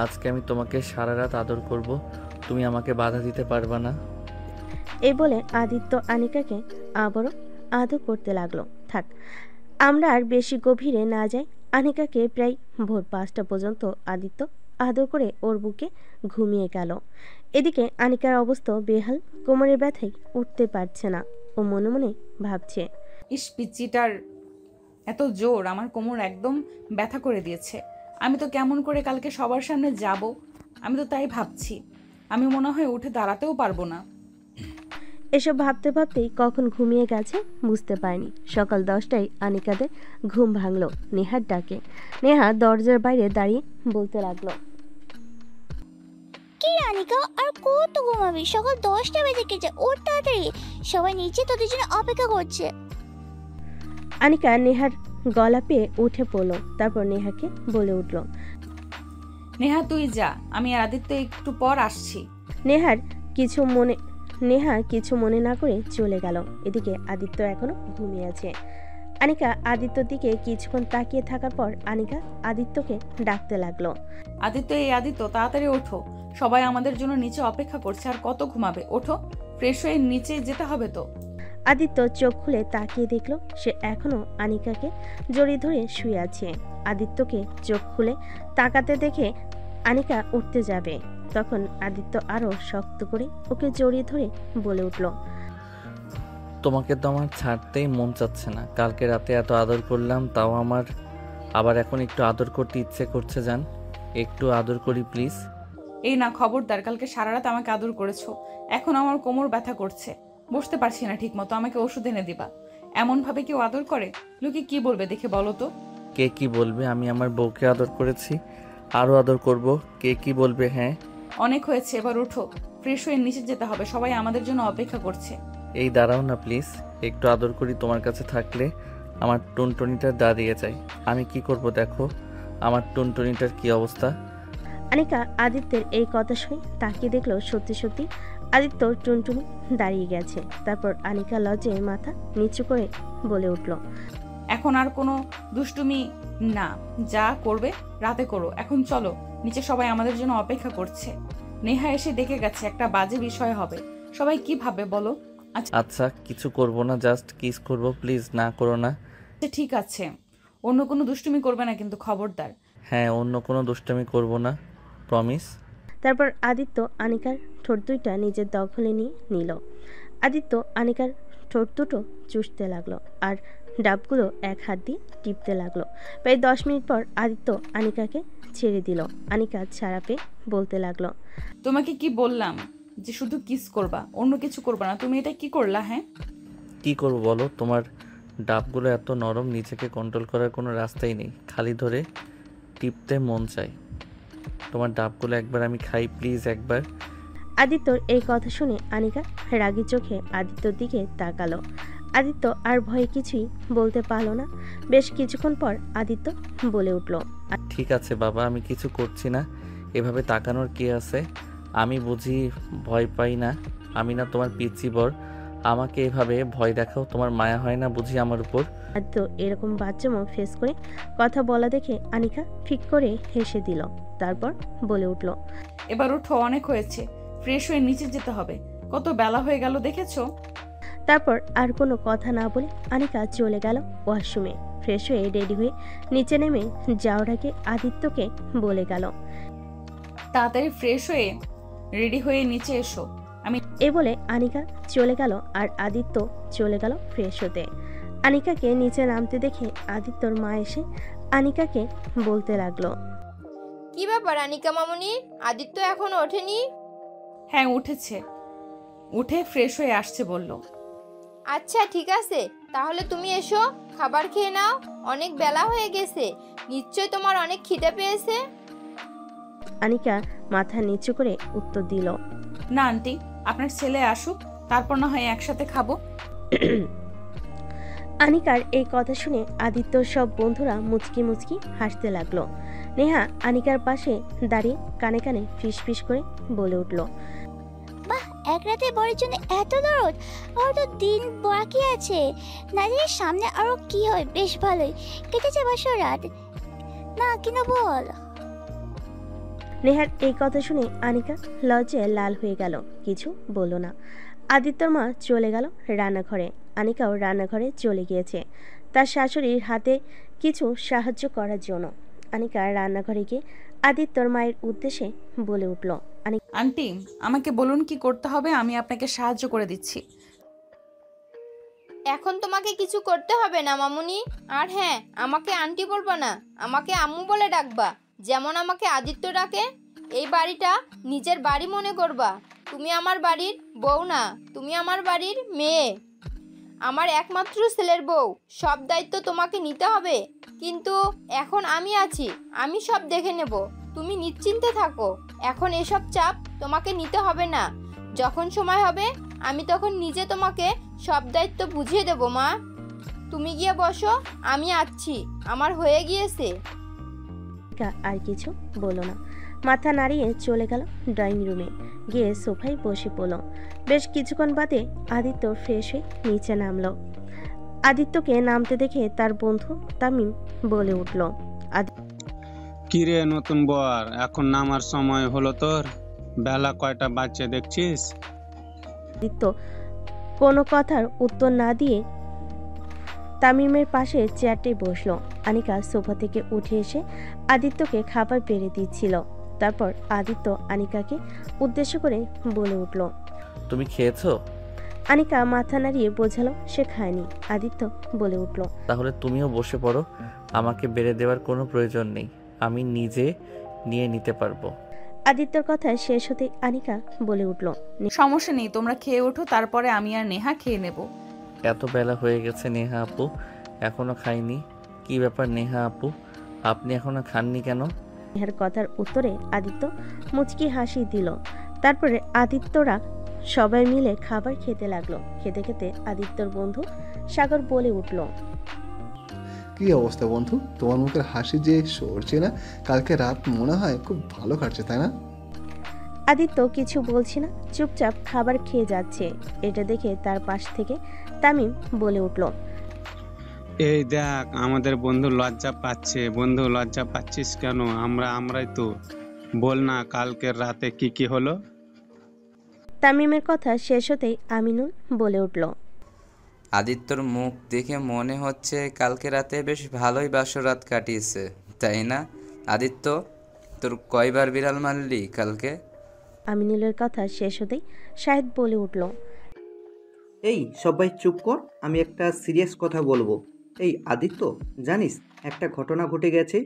আজকে আমি তোমাকে সারা রাত আদর করব, তুমি আমাকে বাধা দিতে পারবা না। এই বলে আদিত্য আনিকাকে আবারও আদর করতে লাগলো। থাক, আমরা আর বেশি গভীরে না যাই। আনিকাকে প্রায় ভোর 5টা পর্যন্ত আদিত্য আদর করে ওর বুকে ঘুমিয়ে গেল। এদিকে আনিকার অবস্থা বেহাল, কোমরের ব্যথায় উঠতে পারছে না। ও মনে মনে ভাবছে, ইস পিচ্চিটার এত জোর, আমার কোমর একদম ব্যথা করে দিয়েছে। আমি তো কেমন করে কালকে সবার সামনে যাব, আমি তো তাই ভাবছি। আমি মনে হয় উঠে দাঁড়াতেও পারবো না। এসব ভাবতে ভাবতেই কখন ঘুমিয়ে গেছে বুঝতে পারেনি। সকাল 10টায় আনিকাদের ঘুম ভাঙলো নেহার ডাকে। নেহা দরজার বাইরে দাঁড়িয়ে বলতে লাগলো, কি আনিকা, আর কত ঘুমাবি? সকাল 10টা বেজে গেছে, ওর তাড়াতাড়ি, সবাই নিচে তোদের জন্য অপেক্ষা করছে। আনিকা নেহার গলা পেয়ে উঠে পড়লো। তারপর নেহাকে বলে উঠল, নেহা তুই যা, আমি আর আদিত্য একটু পর আসছি। নেহা কিছু মনে না করে চলে গেল। এদিকে আদিত্য এখনো ঘুমিয়ে আছে। আনিকা আদিত্যর দিকে কিছুক্ষণ তাকিয়ে থাকার পর আনিকা আদিত্যকে ডাকতে লাগলো, আদিত্য এই আদিত্য তাড়াতাড়ি ওঠো, সবাই আমাদের জন্য নিচে অপেক্ষা করছে, আর কত ঘুমাবে, ওঠো, ফ্রেশ হয়ে নিচে যেতে হবে তো। আদিত্য চোখ খুলে তাকিয়ে দেখলো সে এখনো আনিকাকে জড়িয়ে ধরে শুয়ে আছে। আদিত্যকে চোখ খুলে তাকাতে দেখে আনিকা উঠতে যাবে, তখন আদিত্য আরো শক্ত করে ওকে জড়িয়ে ধরে বলে উঠল, তোমাকে তো আমার ছাড়তেই মন চাচ্ছে না। কালকে রাতে এত আদর করলাম, তাও আমার আবার এখন একটু আদর করতে ইচ্ছে করছে। জান, একটু আদর করি প্লিজ। এই না, খবরদার, কালকে সারা রাত আমাকে আদর করেছো, এখন আমার কোমর ব্যথা করছে, বসতে পারছি না ঠিক মতো, আমাকে ওষুধ এনে দিবা। এমন ভাবে কেউ আদর করে? লোকে কি বলবে দেখে বলো তো। কে কি বলবে? আমি আমার বউকে আদর করেছি, আরো আদর করব, কে কি বলবে? হ্যাঁ অনেক হয়েছে, এবার ওঠো, ফ্রেশ হয়ে নিচে যেতে হবে, সবাই আমাদের জন্য অপেক্ষা করছে। এই দাঁড়াও না প্লিজ, একটু আদর করি। তোমার কাছে থাকলে আমার টুনটুনিটা দাঁড়িয়ে যায়। আমি কি করব দেখো, আমার টুনটুনিটার কি অবস্থা। আনিকা আদিত্যের এই কথা শুনে তাকিয়ে দেখলো সত্যি সত্যি আদিত্য টুনটুনি দাঁড়িয়ে গেছে। তারপর আনিকা লজ্জায় মাথা নিচু করে বলে উঠল, এখন আর কোনো দুষ্টুমি না, যা করবে রাতে করো, এখন চলো নিচে, সবাই আমাদের জন্য অপেক্ষা করছে। নেহা এসে দেখে গেছে, একটা বাজে বিষয় হবে, সবাই কি ভাবে বলো। আচ্ছা কিছু করব না, জাস্ট কিস করব, প্লিজ না করো না। ঠিক আছে, অন্য কোনো দুষ্টুমি করবে না কিন্তু, খবরদার। হ্যাঁ, অন্য কোনো দুষ্টামি করব না, প্রমিস। তারপর আদিত্য আনিকার ঠোঁট দুইটা নিজের দখলে নিয়ে নিল। আদিত্য আনিকার ঠোঁট দুটো চুষতে লাগলো আর ডাবগুলো এক হাত দিয়ে টিপতে লাগলো। প্রায় 10 মিনিট পর আদিত্য আনিকাকে ছেড়ে দিল। আনিকা ছাড়া পেয়ে বলতে লাগলো, তোমাকে কি বললাম যে শুধু কিস করবা, অন্য কিছু করবা না? তুমি এটা কি করলা? হ্যাঁ, কি করবো বলো? তোমার ডাবগুলো এত নরম, নিজেকে কন্ট্রোল করার কোনো রাস্তাই নেই, খালি ধরে টিপতে মন চায়। তোমার ডাবগুলো একবার আমি খাই প্লিজ, একবার। আদিত্যর এই কথা শুনে আনিকা রাগী চোখে আদিত্যর দিকে তাকালো। আদিত্য আর ভয়ে কিছুই বলতে পারলো না। বেশ কিছুক্ষণ পর আদিত্য বলে উঠল, ঠিক আছে বাবা, আমি কিছু করছি না। এভাবে তাকানোর কি আছে? আমি বুঝি ভয় পাই না? আমি না তোমার পিচ্চি বর? আমাকে এভাবে ভয় দেখাও, তোমার মায়া হয় না বুঝি আমার উপর? আদিত্য এরকম বাচ্চামো ফেস করে কথা বলা দেখে আনিকা ঠিক করে হেসে দিল। তারপর বলে উঠল, এবার ওঠো, অনেক হয়েছে, ফ্রেশ হয়ে নিচে যেতে হবে, কত বেলা হয়ে গেল দেখেছো? তারপর আর কোনো কথা না বলে আনিকা চলে গেল ওয়াশরুমে। ফ্রেশ হয়ে রেডি হয়ে নিচে নেমে যাওয়ার আগে আদিত্যকে বলে গেল, তাড়াতাড়ি ফ্রেশ হয়ে রেডি হয়ে নিচে এসো। এ বলে আনিকা চলে গেল আর আদিত্য চলে গেল ফ্রেশ হতে। আনিকাকে নিচে নামতে দেখে আদিত্যর মা এসে আনিকাকে বলতে লাগলো, কি ব্যাপার আনিকা মামুনি, আদিত্য এখনো ওঠেনি? হ্যাঁ উঠেছে, উঠে ফ্রেশ হয়ে আসছে বলল। আচ্ছা ঠিক আছে, তাহলে তুমি এসো, খাবার খেয়ে নাও, অনেক বেলা হয়ে গেছে, নিশ্চয় তোমার অনেক খিদে পেয়েছে। আনিকা মাথা নিচু করে উত্তর দিল, না আন্টি, আপনার ছেলে আসুক, তারপর না হয় একসাথে খাবো। আনিকার এই কথা শুনে আদিত্যর সব বন্ধুরা মুচকি মুচকি হাসতে লাগলো। নেহা আনিকার পাশে দাঁড়িয়ে কানে কানে ফিসফিস করে বলে উঠল, বাহ, এক রাতে বরের জন্য এত দরদ! আর তো দিন বাকি আছে, না জানি সামনে আরো কি হয়। বেশ ভালোই কেটেছে বাসর রাত, না কিনা বল? নেহার এই কথা শুনে আনিকা লজ্জায় লাল হয়ে গেল, কিছু বলল না। আদিত্যর মা চলে গেল রান্নাঘরে। আনিকাও রান্নাঘরে চলে গিয়েছে তার শাশুড়ির হাতে কিছু সাহায্য করার জন্য। আনিকা রান্নাঘরে গিয়ে আদিত্যর মায়ের উদ্দেশ্যে বলে উঠল, আন্টি আমাকে বলুন কি করতে হবে, আমি আপনাকে সাহায্য করে দিচ্ছি। এখন তোমাকে কিছু করতে হবে না মামুনি। আর হ্যাঁ, আমাকে আন্টি বলবা না, আমাকে আম্মু বলে ডাকবা, যেমন আমাকে আদিত্য ডাকে। এই বাড়িটা নিজের বাড়ি মনে করবা। তুমি আমার বাড়ির বউ না, তুমি আমার বাড়ির মেয়ে, আমার একমাত্র ছেলের বউ। সব দায়িত্ব তোমাকে নিতে হবে, কিন্তু এখন আমি আছি, আমি সব দেখে নেব, তুমি নিশ্চিন্তে থাকো। এখন এসব চাপ তোমাকে নিতে হবে না, যখন সময় হবে আমি তখন নিজে তোমাকে সব দায়িত্ব বুঝিয়ে দেব মা। তুমি গিয়ে বসো, আমি আসছি, আমার হয়ে গিয়েছে। আর কিছু বলল না, মাথা নাড়িয়ে চলে গেল ড্রয়িং রুমে, গিয়ে সোফায় বসে পড়ল। বেশ কিছুক্ষণ বাদে আদিত্য ফ্রেশ হয়ে নিচে নামলো। আদিত্যকে নামতে দেখে তার বন্ধু তামিম বলে উঠল, কিরে নতুন বর, এখন নামার সময় হলো তোর? বেলা কয়টা বাজছে দেখছিস? আদিত্য কোনো কথার উত্তর না দিয়ে তামিমের পাশে চেয়ারটি বসলো। আনিকা সোফা থেকে উঠে এসে আদিত্যকে খাবার বেড়ে দিচ্ছিল। তারপর আদিত্য আনিকাকে উদ্দেশ্য করে বলে উঠল, তুমি খেয়েছো? আনিকা মাথা নাড়িয়ে বোঝালো সে খায়নি। আদিত্য বলে উঠল, তাহলে তুমিও বসে পড়ো, আমাকে বেড়ে দেওয়ার কোনো প্রয়োজন নেই, আমি নিজে নিয়ে নিতে পারবো। আদিত্যর কথা শেষ হতে আনিকা বলে উঠল, সমস্যা নেই, তোমরা খেয়ে ওঠো, তারপরে আমি আর নেহা খেয়ে নেব। এত বেলা হয়ে গেছে নেহা আপু, এখনো খাইনি? কি ব্যাপার নেহা আপু, আপনি এখনো খাননি কেন? নেহার কথার উত্তরে আদিত্য মুচকি হাসি দিল। তারপরে আদিত্যরা সবাই মিলে খাবার খেতে লাগলো। খেতে খেতে আদিত্যর বন্ধু সাগর বলে উঠল, কি অবস্থা বন্ধু, তোমার মুখের হাসি যে সরছে না, কালকে রাত মনে হয় খুব ভালো কাটছে তাই না? আদিত্য কিছু বলছি না, চুপচাপ খাবার খেয়ে যাচ্ছে। এটা দেখে তার পাশ থেকে তামিম বলে উঠল, এই দেখ আমাদের বন্ধু লজ্জা পাচ্ছে। বন্ধু লজ্জা পাচ্ছিস কেন? আমরাই তো, বল না কালকের রাতে কি কি হলো? তামিমের কথা শেষ হতেই আমিনুল বলে উঠল, আদিত্যর মুখ দেখে মনে হচ্ছে কালকে রাতে বেশ ভালোই বাসরাত কাটিয়েছে, তাই না? আদিত্য, তোর কয়বার বিড়াল মারলি কালকে? আমিনুলের কথা শেষ হতেই শাহিদ বলে উঠল, এই সবাই চুপ কর, আমি একটা সিরিয়াস কথা বলবো। এই আদিত্য, জানিস একটা ঘটনা ঘটে গেছে?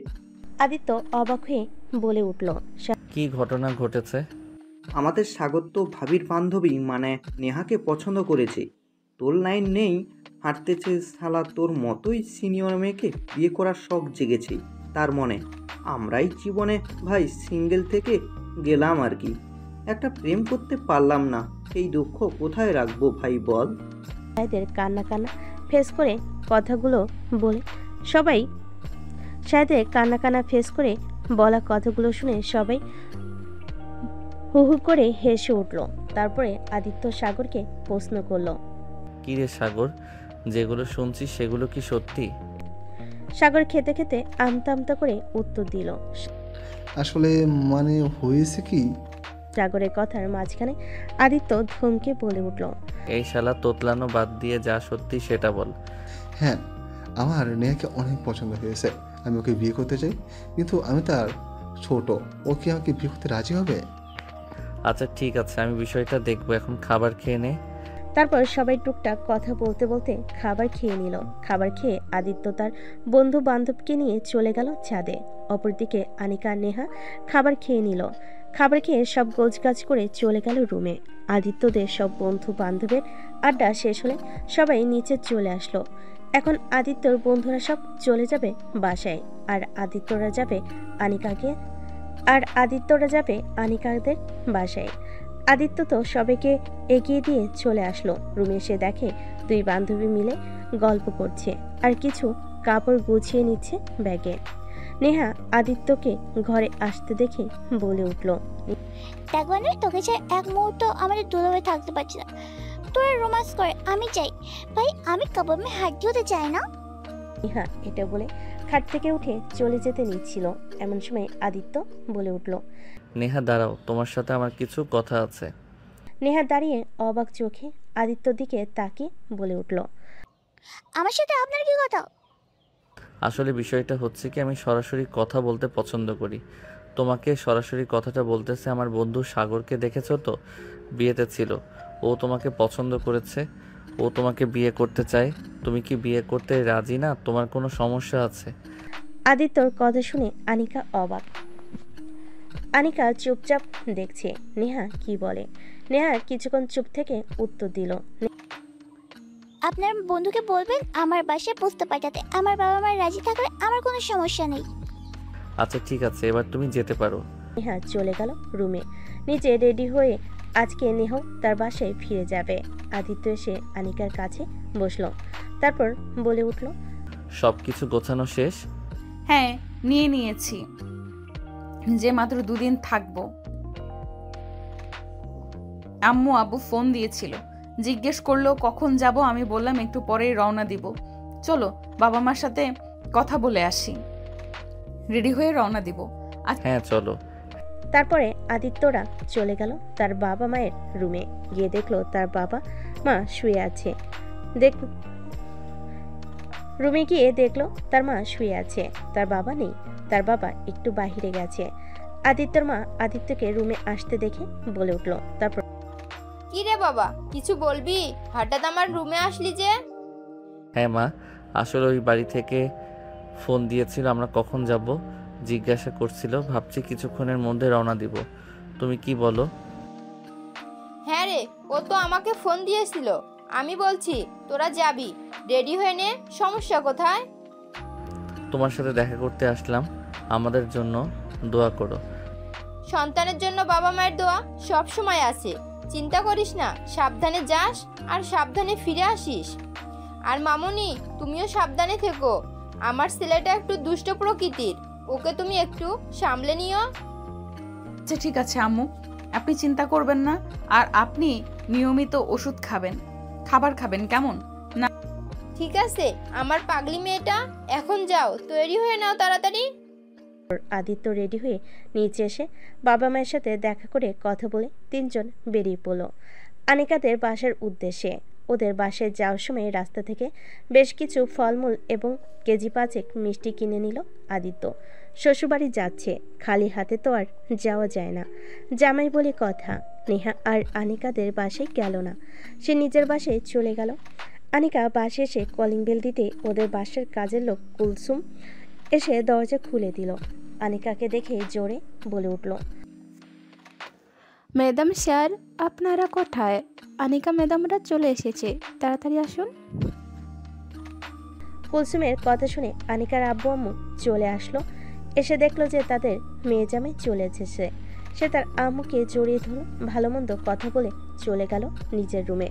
আদিত্য অবাক হয়ে বলে উঠল। কি ঘটনা ঘটেছে? আমাদের স্বাগত ভাবির বান্ধবী মানে নেহাকে পছন্দ করেছে। তোর লাইন নেই, হাঁটতেছে শালা তোর মতোই সিনিয়র মেয়েকে বিয়ে করার শখ জেগেছে তার মনে। আমরাই জীবনে ভাই সিঙ্গেল থেকে গেলাম আর কি, একটা প্রেম করতে পারলাম না। সেই দুঃখ কোথায় রাখবো ভাই বল? সাহেদের কান্না কান্না ফেস করে কথাগুলো বলে সবাই সাহেদের কান্না কান্না ফেস করে বলা কথাগুলো শুনে সবাই হু হু করে হেসে উঠল। তারপরে আদিত্য সাগরকে প্রশ্ন করলো, কি রে সাগর, যেগুলো শুনছি সেগুলো কি সত্যি? সাগর খেতে খেতে আমতা আমতা করে উত্তর দিল। আসলে মানে হয়েছে কি, সাগরের কথার মাঝখানে আদিত্য ধমকে বলে উঠল, এই শালা তোতলানো বাদ দিয়ে যা সত্যি সেটা বল। হ্যাঁ আমার নেহাকে অনেক পছন্দ হয়েছে, আমি ওকে বিয়ে করতে চাই, কিন্তু আমি তার ছোট, ও কি আমাকে বিয়ে করতে রাজি হবে? আচ্ছা ঠিক আছে, আমি বিষয়টা দেখবো, এখন খাবার খেয়ে নে। তারপর সবাই টুকটাক কথা বলতে বলতে খাবার খেয়ে নিল। খাবার খেয়ে আদিত্য তার বন্ধু বান্ধবকে নিয়ে চলে গেল ছাদে। অপরদিকে আনিকা আর নেহা খাবার খেয়ে নিল। খাবার খেয়ে সব গোছগাছ করে চলে গেল রুমে। আদিত্যদের সব বন্ধু বান্ধবের আড্ডা শেষ হলে সবাই নিচে চলে আসলো। এখন আদিত্যর বন্ধুরা সব চলে যাবে বাসায়, আর আদিত্যরা যাবে আনিকাদের বাসায়। আদিত্য তো সবাইকে এগিয়ে দিয়ে চলে আসলো। রুমে এসে দেখে দুই বান্ধবী মিলে গল্প করছে আর কিছু কাপড় গুছিয়ে নিচ্ছে ব্যাগে। নেহা আদিত্যকে ঘরে আসতে দেখে বলে উঠল, দেখ মানে তোকে চাই এক মুহূর্ত আমাদের দূরে থাকতে পারছি না। তোরা রোমান্স করে আমি চাই ভাই, আমি কাপড় মে হাত ধুতে চাই না। নেহা এটা বলে খাট থেকে উঠে চলে যেতে নিচ্ছিল, এমন সময় আদিত্য বলে উঠল, নেহা দাঁড়াও, তোমার সাথে আমার কিছু কথা আছে। নেহা দাঁড়িয়ে অবাক চোখে আদিত্যর দিকে তাকিয়ে বলে উঠল, আমার সাথে আপনার কি কথা? আসলে বিষয়টা হচ্ছে কি, আমি সরাসরি কথা বলতে পছন্দ করি। তোমাকে সরাসরি কথাটা বলতেছে আমার বন্ধু সাগরকে দেখেছো তো, বিয়েতে ছিল, ও তোমাকে পছন্দ করেছে, ও তোমাকে বিয়ে করতে চায়। তুমি কি বিয়ে করতে রাজি না? তোমার কোনো সমস্যা আছে? আদিত্যর কথা শুনে আনিকা অবাক। আনিকা চুপচাপ দেখছে নেহা কি বলে। নেহা কিছুক্ষণ চুপ থেকে উত্তর দিল, আপনার বন্ধুকে বলবেন আমার বাসায় বুঝতে পাঠাতে, আমার বাবা মা রাজি থাকলে আমার কোনো সমস্যা নেই। আচ্ছা ঠিক আছে, এবার তুমি যেতে পারো। নেহা চলে গেল রুমে। নিজে রেডি হয়ে আজকে নেহাও তার বাসায় ফিরে যাবে। আদিত্য এসে আনিকার কাছে বসলো, তারপর বলে উঠল, সব কিছু গোছানো শেষ? হ্যাঁ নিয়ে নিয়েছি, যে মাত্র 2 দিন থাকবো। আম্মু আব্বু ফোন দিয়েছিল, জিজ্ঞেস করলো কখন যাব। আমি বললাম একটু পরেই রওনা দিব, চলো বাবা মার সাথে কথা বলে আসি, রেডি হয়ে রওনা দিব। হ্যাঁ চলো। তারপরে আদিত্যরা চলে গেল তার বাবা মায়ের রুমে। গিয়ে দেখলো তার বাবা মা শুয়ে আছে। রুমে গিয়ে দেখলো তার মা শুয়ে আছে, তার বাবা নেই, তার বাবা একটু বাহিরে গেছে। আদিত্যর মা আদিত্যকে রুমে আসতে দেখে বলে উঠলো, তারপর, কি রে বাবা, কিছু বলবি? হঠাৎ আমার রুমে আসলি যে? হ্যাঁ মা, আসলে ওই বাড়ি থেকে ফোন দিয়েছিল, আমরা কখন যাব জিজ্ঞাসা করছিল, ভাবছি কিছুক্ষণের মধ্যে রওনা দিব। তুমি কি বলো? হ্যাঁ রে, ও তো আমাকে ফোন দিয়েছিল। আমি বলছি তোরা যাবি, রেডি হয়ে নে, সমস্যা কোথায়? তোমার সাথে দেখা করতে আসলাম, আমাদের জন্য দোয়া করো। সন্তানের জন্য বাবা মায়ের দোয়া সব সময় আছে, চিন্তা করিস না। সাবধানে যাস আর সাবধানে ফিরে আসিস। আর মামুনি, তুমিও সাবধানে থেকো। আমার ছেলেটা একটু দুষ্ট প্রকৃতির, ওকে তুমি একটু সামলে নিও। আচ্ছা ঠিক আছে আম্মু, আপনি চিন্তা করবেন না। আর আপনি নিয়মিত ওষুধ খাবেন, খাবার খাবেন, কেমন? না ঠিক আছে আমার পাগলি মেয়েটা, এখন যাও, তৈরি হয়ে নাও তাড়াতাড়ি। আদিত্য রেডি হয়ে নিচে এসে বাবা মায়ের সাথে দেখা করে কথা বলে 3 জন বেরিয়ে পড়লো আনিকাদের বাসার উদ্দেশ্যে। ওদের বাসায় যাওয়ার সময় রাস্তা থেকে বেশ কিছু ফলমূল এবং কেজি 5 মিষ্টি কিনে নিল আদিত্য। শ্বশুরবাড়ি যাচ্ছে, খালি হাতে তো আর যাওয়া যায় না, জামাই বলে কথা। নেহা আর আনিকাদের বাসায় গেল না, সে নিজের বাসায় চলে গেল। আনিকা বাসে এসে কলিং বেল দিতে ওদের বাসার কাজের লোক কুলসুম এসে দরজা খুলে দিল। আনিকাকে দেখে জোরে বলে উঠল, ম্যাডাম স্যার, আপনারা কোথায়? আনিকা ম্যাডামরা চলে এসেছে, তাড়াতাড়ি আসুন। কুলসুমের কথা শুনে আনিকার আব্বু আম্মু চলে আসলো। এসে দেখলো যে তাদের মেয়ে জামাই চলে এসেছে। সে তার আম্মুকে জড়িয়ে ধরল, ভালো মন্দ কথা বলে চলে গেল নিজের রুমে।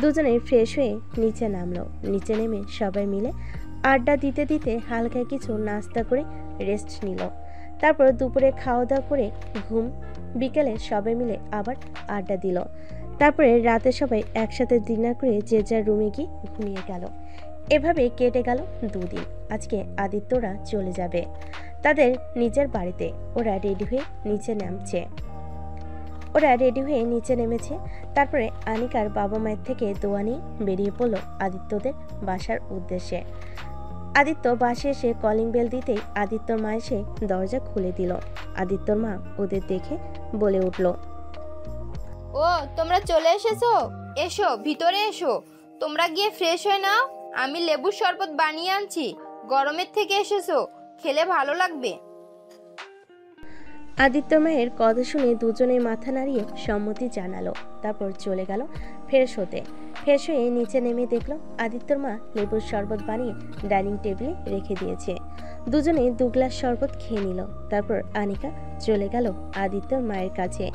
দুজনে ফ্রেশ হয়ে নিচে নামলো। নিচে নেমে সবাই মিলে আড্ডা দিতে দিতে হালকা কিছু নাস্তা করে রেস্ট নিল। তারপর দুপুরে খাওয়া দাওয়া করে ঘুম। বিকেলে সবাই মিলে আবার আড্ডা দিল। তারপরে রাতে সবাই একসাথে ডিনার করে যে যার রুমে গিয়ে ঘুমিয়ে গেল। এভাবে কেটে গেল 2 দিন। আজকে আদিত্যরা চলে যাবে তাদের নিজের বাড়িতে। ওরা রেডি হয়ে নিচে নেমেছে। তারপরে আনিকার বাবা মায়ের থেকে দোয়া নিয়ে বেরিয়ে পড়ল আদিত্যদের বাসার উদ্দেশ্যে। আদিত্য বাসে এসে কলিং বেল দিতেই আদিত্যর মা এসে দরজা খুলে দিল। আদিত্যর মা ওদের দেখে বলে উঠল, ও তোমরা চলে এসেছো, এসো ভিতরে এসো। তোমরা গিয়ে ফ্রেশ হয়ে নাও, আমি লেবুর শরবত বানিয়ে আনছি। গরমের থেকে এসেছো, খেলে ভালো লাগবে। আদিত্য মায়ের কথা শুনে দুজনে মাথা নাড়িয়ে সম্মতি জানালো। তারপর চলে গেল ফ্রেশ হতে। ফ্রেশ হয়ে নিচে নেমে দেখলো আদিত্যর মা লেবুর শরবত বানিয়ে ডাইনিং টেবিলে রেখে দিয়েছে। দুজনে 2 গ্লাস শরবত খেয়ে নিল। তারপর আনিকা চলে গেল আদিত্যর মায়ের কাছে,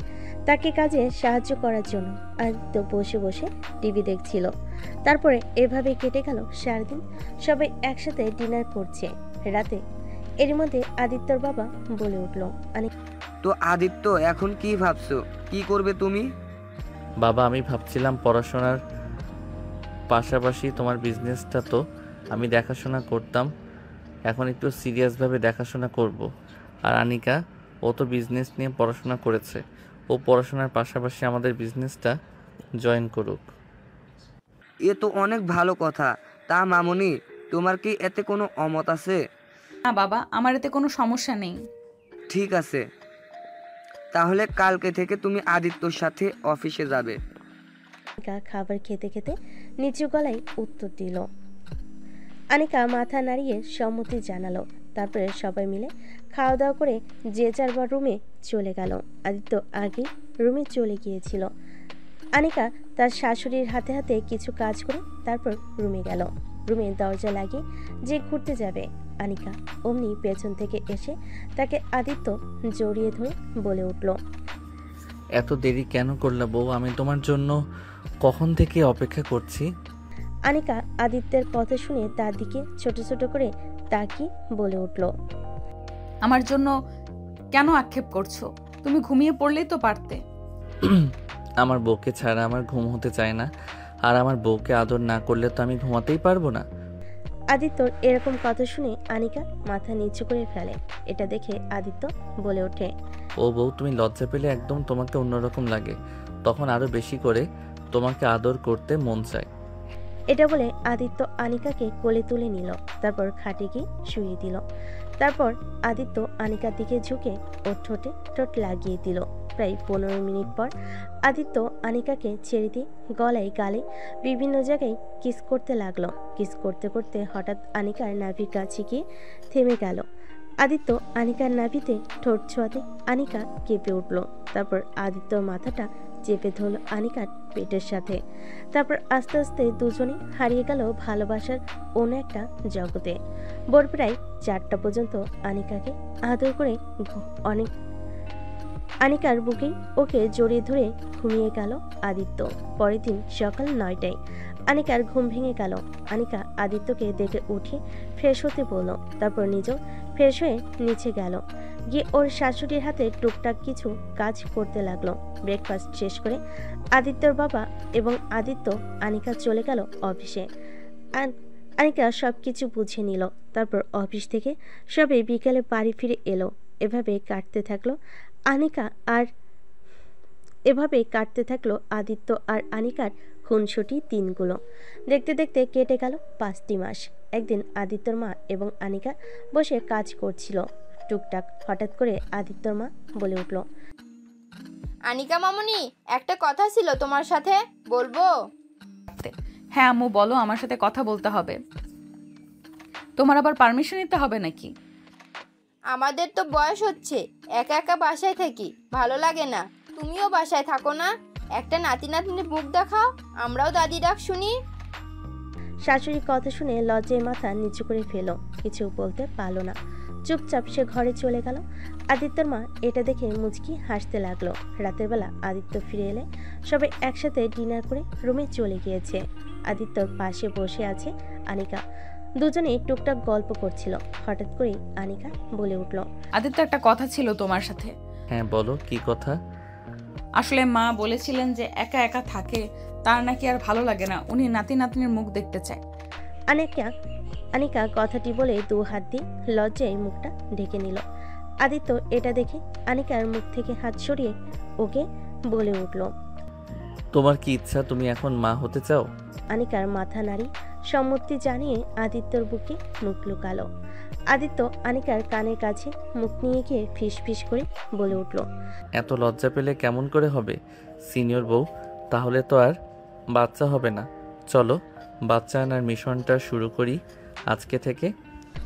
তাকে কাজে সাহায্য করার জন্য। আদিত্য বসে বসে টিভি দেখছিল। তারপরে এভাবে কেটে গেল সারাদিন। সবাই একসাথে ডিনার করছে রাতে। এর মধ্যে আদিত্যর বাবা বলে উঠল, তো আদিত্য, এখন কি ভাবছো, কি করবে তুমি? বাবা, আমি ভাবছিলাম পড়াশোনার পাশাপাশি তোমার বিজনেসটা তো আমি দেখাশোনা করতাম, এখন একটু সিরিয়াসভাবে দেখাশোনা করব। আর আনিকা, ও তো বিজনেস নিয়ে পড়াশোনা করেছে, ও পড়াশোনার পাশাপাশি আমাদের বিজনেসটা জয়েন করুক। এ তো অনেক ভালো কথা। তা মামুনি, তোমার কি এতে কোনো অমত আছে? না বাবা, আমার এতে কোনো সমস্যা নেই। ঠিক আছে, তাহলে কালকে থেকে তুমি আদিত্যর সাথে অফিসে যাবে। আনিকা খাবার খেতে খেতে নিচু গলায় উত্তর দিল। আনিকা মাথা নাড়িয়ে সম্মতি জানালো। তারপরে সবাই মিলে খাওয়া দাওয়া করে যে যার রুমে চলে গেল। আদিত্য আগে রুমে চলে গিয়েছিল। আনিকা তার শাশুড়ির হাতে হাতে কিছু কাজ করে তারপর রুমে গেল। রুমে দরজা লাগিয়ে যে ঘুরতে যাবে আনিকা, অমনি পেছন থেকে এসে তাকে আদিত্য জড়িয়ে ধরে বলে উঠল, এত দেরি কেন করলা বউ? আমি তোমার জন্য কখন থেকে অপেক্ষা করছি। আনিকা আদিত্যের কথা শুনে তার দিকে ছোট ছোট করে তাকিয়ে বলে উঠল, আমার জন্য কেন আক্ষেপ করছো? তুমি ঘুমিয়ে পড়লেই তো পারতে। আমার বউকে ছাড়া আমার ঘুম হতে চায় না, আর আমার বউকে আদর না করলে তো আমি ঘুমাতেই পারবো না। আদিত্যর এরকম কথা শুনে আনিকা মাথা নিচু করে ফেলে। এটা দেখে আদিত্য বলে ওঠে, ও বউ, তুমি লজ্জা পেলে একদম তোমাকে অন্যরকম লাগে, তখন আরো বেশি করে তোমাকে আদর করতে মন চায়। এটা বলে আদিত্য আনিকাকে কোলে তুলে নিল। তারপর খাটে গিয়ে শুয়ে দিল। তারপর আদিত্য আনিকার দিকে ঝুঁকে ওর ঠোঁটে ঠোঁট লাগিয়ে দিল। প্রায় 15 মিনিট পর আদিত্য আনিকাকে ছেড়ে দিয়ে গলায় গালে বিভিন্ন জায়গায় কিস করতে লাগলো। কিস করতে করতে হঠাৎ আনিকার নাভির কাছে গিয়ে থেমে গেল। আদিত্য আনিকার নাভিতে ঠোঁট ছোঁয়াতে আনিকা কেঁপে উঠল। তারপর আদিত্যর মাথাটা চেপে ধরল আনিকার পেটের সাথে। তারপর আস্তে আস্তে দুজনে হারিয়ে গেল ভালোবাসার অন্য একটা জগতে। ভোর প্রায় 4টা পর্যন্ত আনিকাকে আদর করে আনিকার বুকে ওকে জড়িয়ে ধরে ঘুমিয়ে গেল আদিত্য। পরের দিন সকাল 9টায় আনিকার ঘুম ভেঙে গেল। আনিকা আদিত্যকে দেখে উঠে ফ্রেশ হতে বলল। তারপর নিজেও ফ্রেশ হয়ে নিচে গেল। গিয়ে ওর শাশুড়ির হাতে টুকটাক কিছু কাজ করতে লাগলো। ব্রেকফাস্ট শেষ করে আদিত্যর বাবা এবং আদিত্য আনিকা চলে গেল অফিসে। আনিকা সব কিছু বুঝে নিল। তারপর অফিস থেকে সবাই বিকালে বাড়ি ফিরে এলো। এভাবে কাটতে থাকলো আদিত্য আর আনিকার খুনসুটি দিনগুলো। দেখতে দেখতে কেটে গেল 5টি মাস। একদিন আদিত্যর মা এবং আনিকা বসে কাজ করছিল টুকটাক। হঠাৎ করে আদিত্যর মা বলে উঠল, আনিকা মামুনি, একটা কথা ছিল তোমার সাথে, বলবো? হ্যাঁ আম্মু বলো, আমার সাথে কথা বলতে হবে। তোমার আবার পারমিশন নিতে হবে নাকি? আমাদের তো বয়স হচ্ছে, একা একা বাসায় থাকি, ভালো লাগে না। তুমিও বাসায় থাকো না, একটা নাতি নাতনির মুখ দেখাও, আমরাও দাদি ডাক শুনি। শাশুড়ির কথা শুনে লজ্জায় মাথা নিচু করে ফেল, কিছু বলতে পারল না। চুপচাপ সে ঘরে চলে গেল। আদিত্যর মা এটা দেখে মুচকি হাসতে লাগলো। রাতের বেলা আদিত্য ফিরে এলে সবাই একসাথে ডিনার করে রুমে চলে গিয়েছে। আদিত্যর পাশে বসে আছে আনিকা। দুজনে টুকটাক গল্প করছিল। হঠাৎ করেই আনিকা বলে উঠল, আদিত্য, একটা কথা ছিল তোমার সাথে। হ্যাঁ বলো, কি কথা? আসলে মা বলেছিলেন যে একা একা থাকে, তার নাকি আর ভালো লাগে না, উনি নাতি নাতনির মুখ দেখতে চায়। আনিকা কথাটি বলে 2 হাত দিয়ে লজ্জায় মুখটা ঢেকে নিল। আদিত্য এটা দেখে আনিকার মুখ থেকে হাত সরিয়ে ওকে বলে উঠল, তোমার কি ইচ্ছা, তুমি এখন মা হতে চাও? আনিকার মাথা নাড়ি সম্মতি জানিয়ে আদিত্যর বুকে মুখ লুকালো। আদিত্য আনিকার কানের কাছে মুখ নিয়ে গিয়ে ফিস ফিস করে বলে উঠল, এত লজ্জা পেলে কেমন করে হবে সিনিয়র বউ? তাহলে তো আর বাচ্চা হবে না। চলো বাচ্চা আনার মিশনটা শুরু করি আজকে থেকে।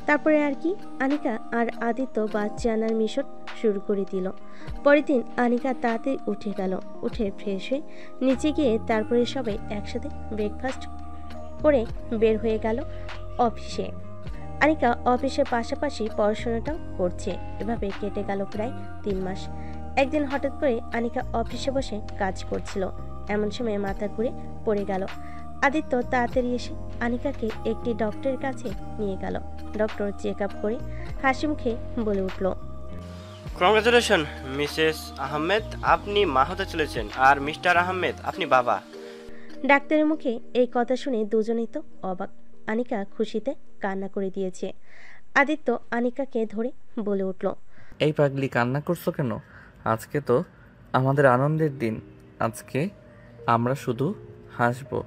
তারপরে আর কি, আনিকা আর আদিত্য বাচ্চা আনার মিশন শুরু করে দিল। পরের দিন আনিকা তাড়াতাড়ি উঠে গেল। উঠে ফ্রেশ হয়ে নিচে গিয়ে তারপরে সবাই একসাথে ব্রেকফাস্ট করে বের হয়ে গেল অফিসে। আনিকা অফিসের পাশাপাশি পড়াশোনাটাও করছে। এভাবে কেটে গেল প্রায় 3 মাস। একদিন হঠাৎ করে আনিকা অফিসে বসে কাজ করছিল, এমন সময় মাথা ঘুরে পড়ে গেল। আদিত্য তাড়াতাড়ি এসে আনিকাকে একটি ডক্টরের কাছে নিয়ে গেল। ডক্টর চেক আপ করে হাসি মুখে বলে উঠল, কংগ্রাচুলেশন মিসেস আহমেদ, আপনি মা হতে চলেছেন, আর মিস্টার আহমেদ আপনি বাবা। ডাক্তারের মুখে এই কথা শুনে দুজনেই তো অবাক। আনিকা খুশিতে কান্না করে দিয়েছে। আদিত্য আনিকাকে ধরে বলে উঠল, এই পাগলি, কান্না করছো কেন? আজকে তো আমাদের আনন্দের দিন, আজকে আমরা শুধু হাসবো।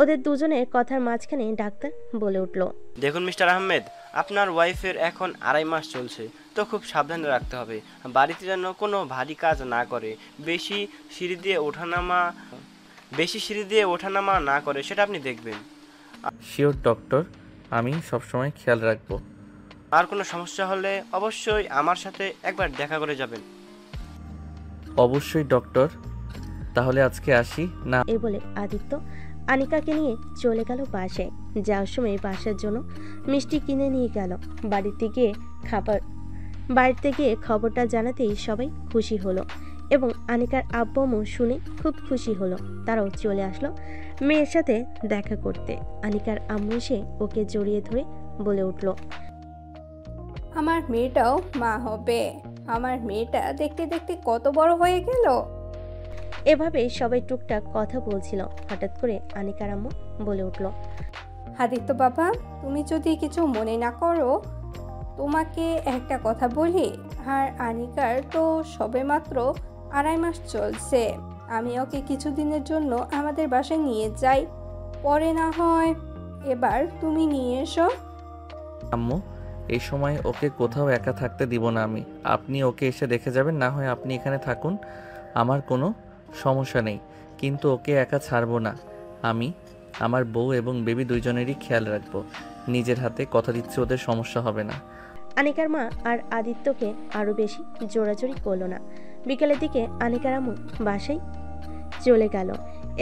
ওদের দুজনের কথার মাঝখানে ডাক্তার বলে উঠল, দেখুন মিস্টার আহমেদ, আপনার ওয়াইফের এখন 2.5 মাস চলছে, তো খুব সাবধানে রাখতে হবে। বাড়িতে যেন কোনো ভারী কাজ না করে, বেশি সিঁড়ি দিয়ে ওঠানামা না করে, সেটা আপনি দেখবেন। শিওর ডক্টর, আমি সবসময় খেয়াল রাখবো। আর কোনো সমস্যা হলে অবশ্যই আমার সাথে একবার দেখা করে যাবেন। অবশ্যই ডক্টর, তাহলে আজকে আসি না। এই বলে আদিত্য আনিকাকে নিয়ে চলে গেল বাসায়। যাওয়ার সময় বাসার জন্য মিষ্টি কিনে নিয়ে গেল। বাড়িতে গিয়ে খবরটা জানাতেই সবাই খুশি হলো এবং আনিকার আব্বু আম্মু শুনে খুব খুশি হলো। তারাও চলে আসলো মেয়ের সাথে দেখা করতে। আনিকার আম্মু এসে ওকে জড়িয়ে ধরে বলে উঠল, আমার মেয়েটাও মা হবে। আমার মেয়েটা দেখতে দেখতে কত বড় হয়ে গেল। এভাবে সবাই টুকটাক কথা বলছিল। হঠাৎ করে আনিকার আম্মু বলে উঠল, আদিত্য বাবা, তুমি যদি কিছু মনে না করো, তোমাকে একটা কথা বলি। আর আনিকার তো সবেমাত্র 2.5 মাস চলছে। আমি ওকে কিছুদিনের জন্য আমাদের বাসায় নিয়ে যাই, পরে না হয় এবার তুমি নিয়ে এসো। আম্মু, এই সময় ওকে কোথাও একা থাকতে দিব না আমি। আপনি ওকে এসে দেখে যাবেন, না হয় আপনি এখানে থাকুন, আমার কোনো সমস্যা নেই, কিন্তু ওকে একা ছাড়বো না। আমি আমার বউ এবং বেবি দুইজনেরই খেয়াল রাখবো। নিজের হাতে কথা দিচ্ছি, ওদের সমস্যা হবে না। আনিকার মা আর আদিত্যকে আরো বেশি জোরাজোরি করলো না। বিকেলের দিকে আনিকার আম্মু বাসায় চলে গেল।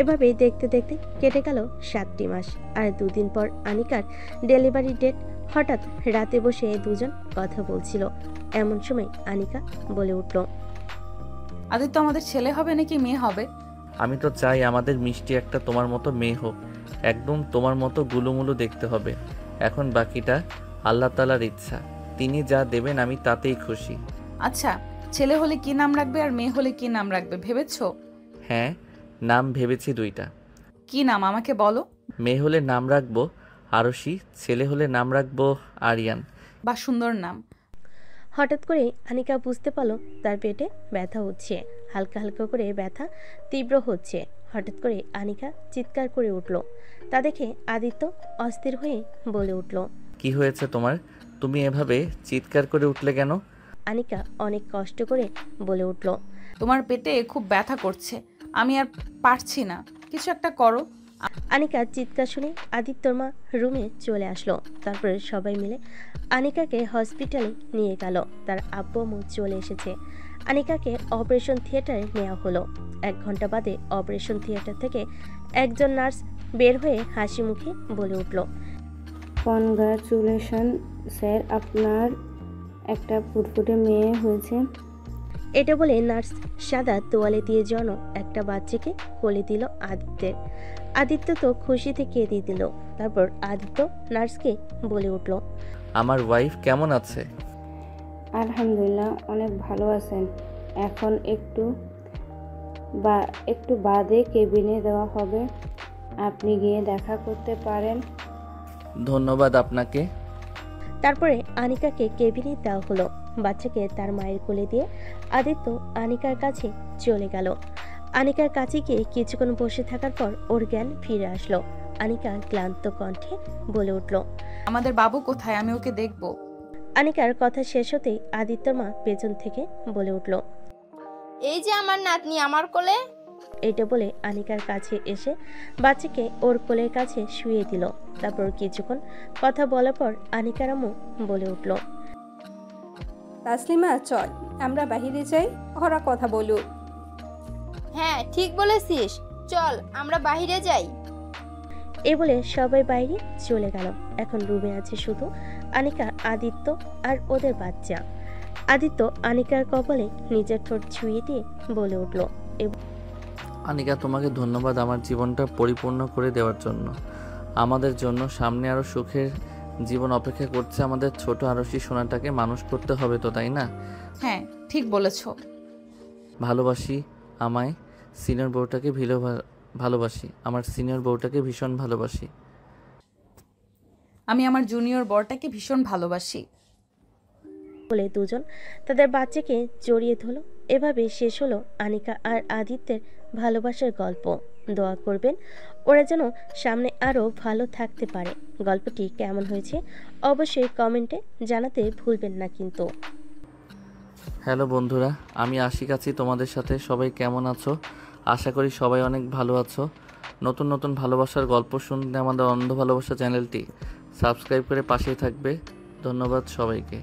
এভাবে দেখতে দেখতে কেটে গেল 7টি মাস। আর 2 দিন পর আনিকার ডেলিভারি ডেট। হঠাৎ রাতে বসে দুজন কথা বলছিল, এমন সময় আনিকা বলে উঠল, আদিত্য, আমাদের ছেলে হবে নাকি মেয়ে হবে? আমি তো চাই আমাদের মিষ্টি একটা তোমার মতো মেয়ে হোক, একদম তোমার মতো গুলুমুলু দেখতে হবে। এখন বাকিটা আল্লাহ তাআলার ইচ্ছা, তিনি যা দেবেন আমি তাতেই খুশি। আচ্ছা, ছেলে হলে কি নাম রাখবে আর মেয়ে হলে কি নাম রাখবে ভেবেছো? হ্যাঁ, নাম ভেবেছি 2টা। কি নাম আমাকে বলো। মেয়ে হলে নাম রাখবো আরশি, ছেলে হলে নাম রাখবো আরিয়ান। বা সুন্দর নাম। হঠাৎ করে আনিকা বুঝতে পারলো তার পেটে ব্যথা হচ্ছে। হালকা হালকা করে ব্যথা তীব্র হচ্ছে। হঠাৎ করে আনিকা চিৎকার করে উঠল। তা দেখে আদিত্য অস্থির হয়ে বলে উঠল, কি হয়েছে তোমার? তুমি এভাবে চিৎকার করে উঠলে কেন? আনিকা অনেক কষ্ট করে বলে উঠল, তোমার পেটে খুব ব্যথা করছে, আমি আর পারছি না, কিছু একটা করো। আনিকার চিৎকার শুনে আদিত্যর মা রুমে চলে আসলো। তারপরে সবাই মিলে আনিকাকে হসপিটালে নিয়ে গেল। তার আব্বু আম্মু চলে এসেছে। আনিকাকে অপারেশন থিয়েটারে নেওয়া হলো। 1 ঘন্টা বাদে অপারেশন থিয়েটার থেকে একজন নার্স বের হয়ে হাসি মুখে বলে উঠল, কনগ্রাচুলেশন স্যার, আপনার একটা ফুটফুটে মেয়ে হয়েছে। এটা বলে নার্স সাদা তোয়ালে দিয়ে যেন একটা বাচ্চাকে কোলে দিল আদিত্যের। আদিত্য তো খুশিতে কেঁদে দিল। তারপর আদিত্য নার্সকে বলে উঠল, আমার ওয়াইফ কেমন আছে? আলহামদুলিল্লাহ, অনেক ভালো আছেন। এখন একটু বাদে কেবিনে দেওয়া হবে, আপনি গিয়ে দেখা করতে পারেন। ধন্যবাদ আপনাকে। তারপরে আনিকাকে কেবিনে দেওয়া হলো। বাচ্চাকে তার মায়ের কোলে দিয়ে আদিত্য আনিকার কাছে চলে গেল। আনিকার কাছে গিয়ে কিছুক্ষণ বসে থাকার পর ওর জ্ঞান ফিরে আসলো। আনিকা ক্লান্ত কণ্ঠে বলে উঠল, আমাদের বাবু কোথায়? আমি ওকে দেখব। আনিকার কথা শেষ হতেই আদিত্যর মা পেছন থেকে বলে উঠল, এই যে আমার নাতনি আমার কোলে। এটা বলে আনিকার কাছে এসে বাচ্চাকে ওর কোলের কাছে শুয়ে দিল। তারপর কিছুক্ষণ কথা বলার পর আনিকার আম্মু বলে উঠল, তাসলিমা চল আমরা বাহিরে যাই, ওরা কথা বলুক। হ্যাঁ ঠিক বলেছিস, চল আমরা বাইরে যাই। এ বলে সবাই বাইরে চলে গেল। এখন রুমে আছে শুধু আনিকা, আদিত্য আর ওদের বাচ্চা। আদিত্য আনিকার কপালে নিজের ঠোঁট ছুঁয়ে দিয়ে বলে উঠল, আনিকা, তোমাকে ধন্যবাদ আমার জীবনটা পরিপূর্ণ করে দেওয়ার জন্য। আমাদের জন্য সামনে আরও সুখের জীবন অপেক্ষা করছে। আমাদের ছোট আরশি সোনাটাকে মানুষ করতে হবে তো, তাই না? হ্যাঁ ঠিক বলেছো। ভালোবাসি আমায় সিনিয়র বউটাকে ভালোবাসি, আমার সিনিয়র বউটাকে ভীষণ ভালোবাসি। আমি আমার জুনিয়র বরটাকে ভীষণ ভালোবাসি বলে দুজন তাদের বাচ্চাকে জড়িয়ে ধরল। এভাবে শেষ হলো আনিকা আর আদিত্যের ভালোবাসার গল্প। দোয়া করবেন ওরা যেন সামনে আরও ভালো থাকতে পারে। গল্পটি কেমন হয়েছে অবশ্যই কমেন্টে জানাতে ভুলবেন না কিন্তু। হ্যালো বন্ধুরা, আমি আশিক আছি তোমাদের সাথে। সবাই কেমন আছো? আশা করি সবাই অনেক ভালো আছো। নতুন নতুন ভালোবাসার গল্প শুনতে আমাদের অন্ধ ভালোবাসা চ্যানেলটি সাবস্ক্রাইব করে পাশেই থাকবে। ধন্যবাদ সবাইকে।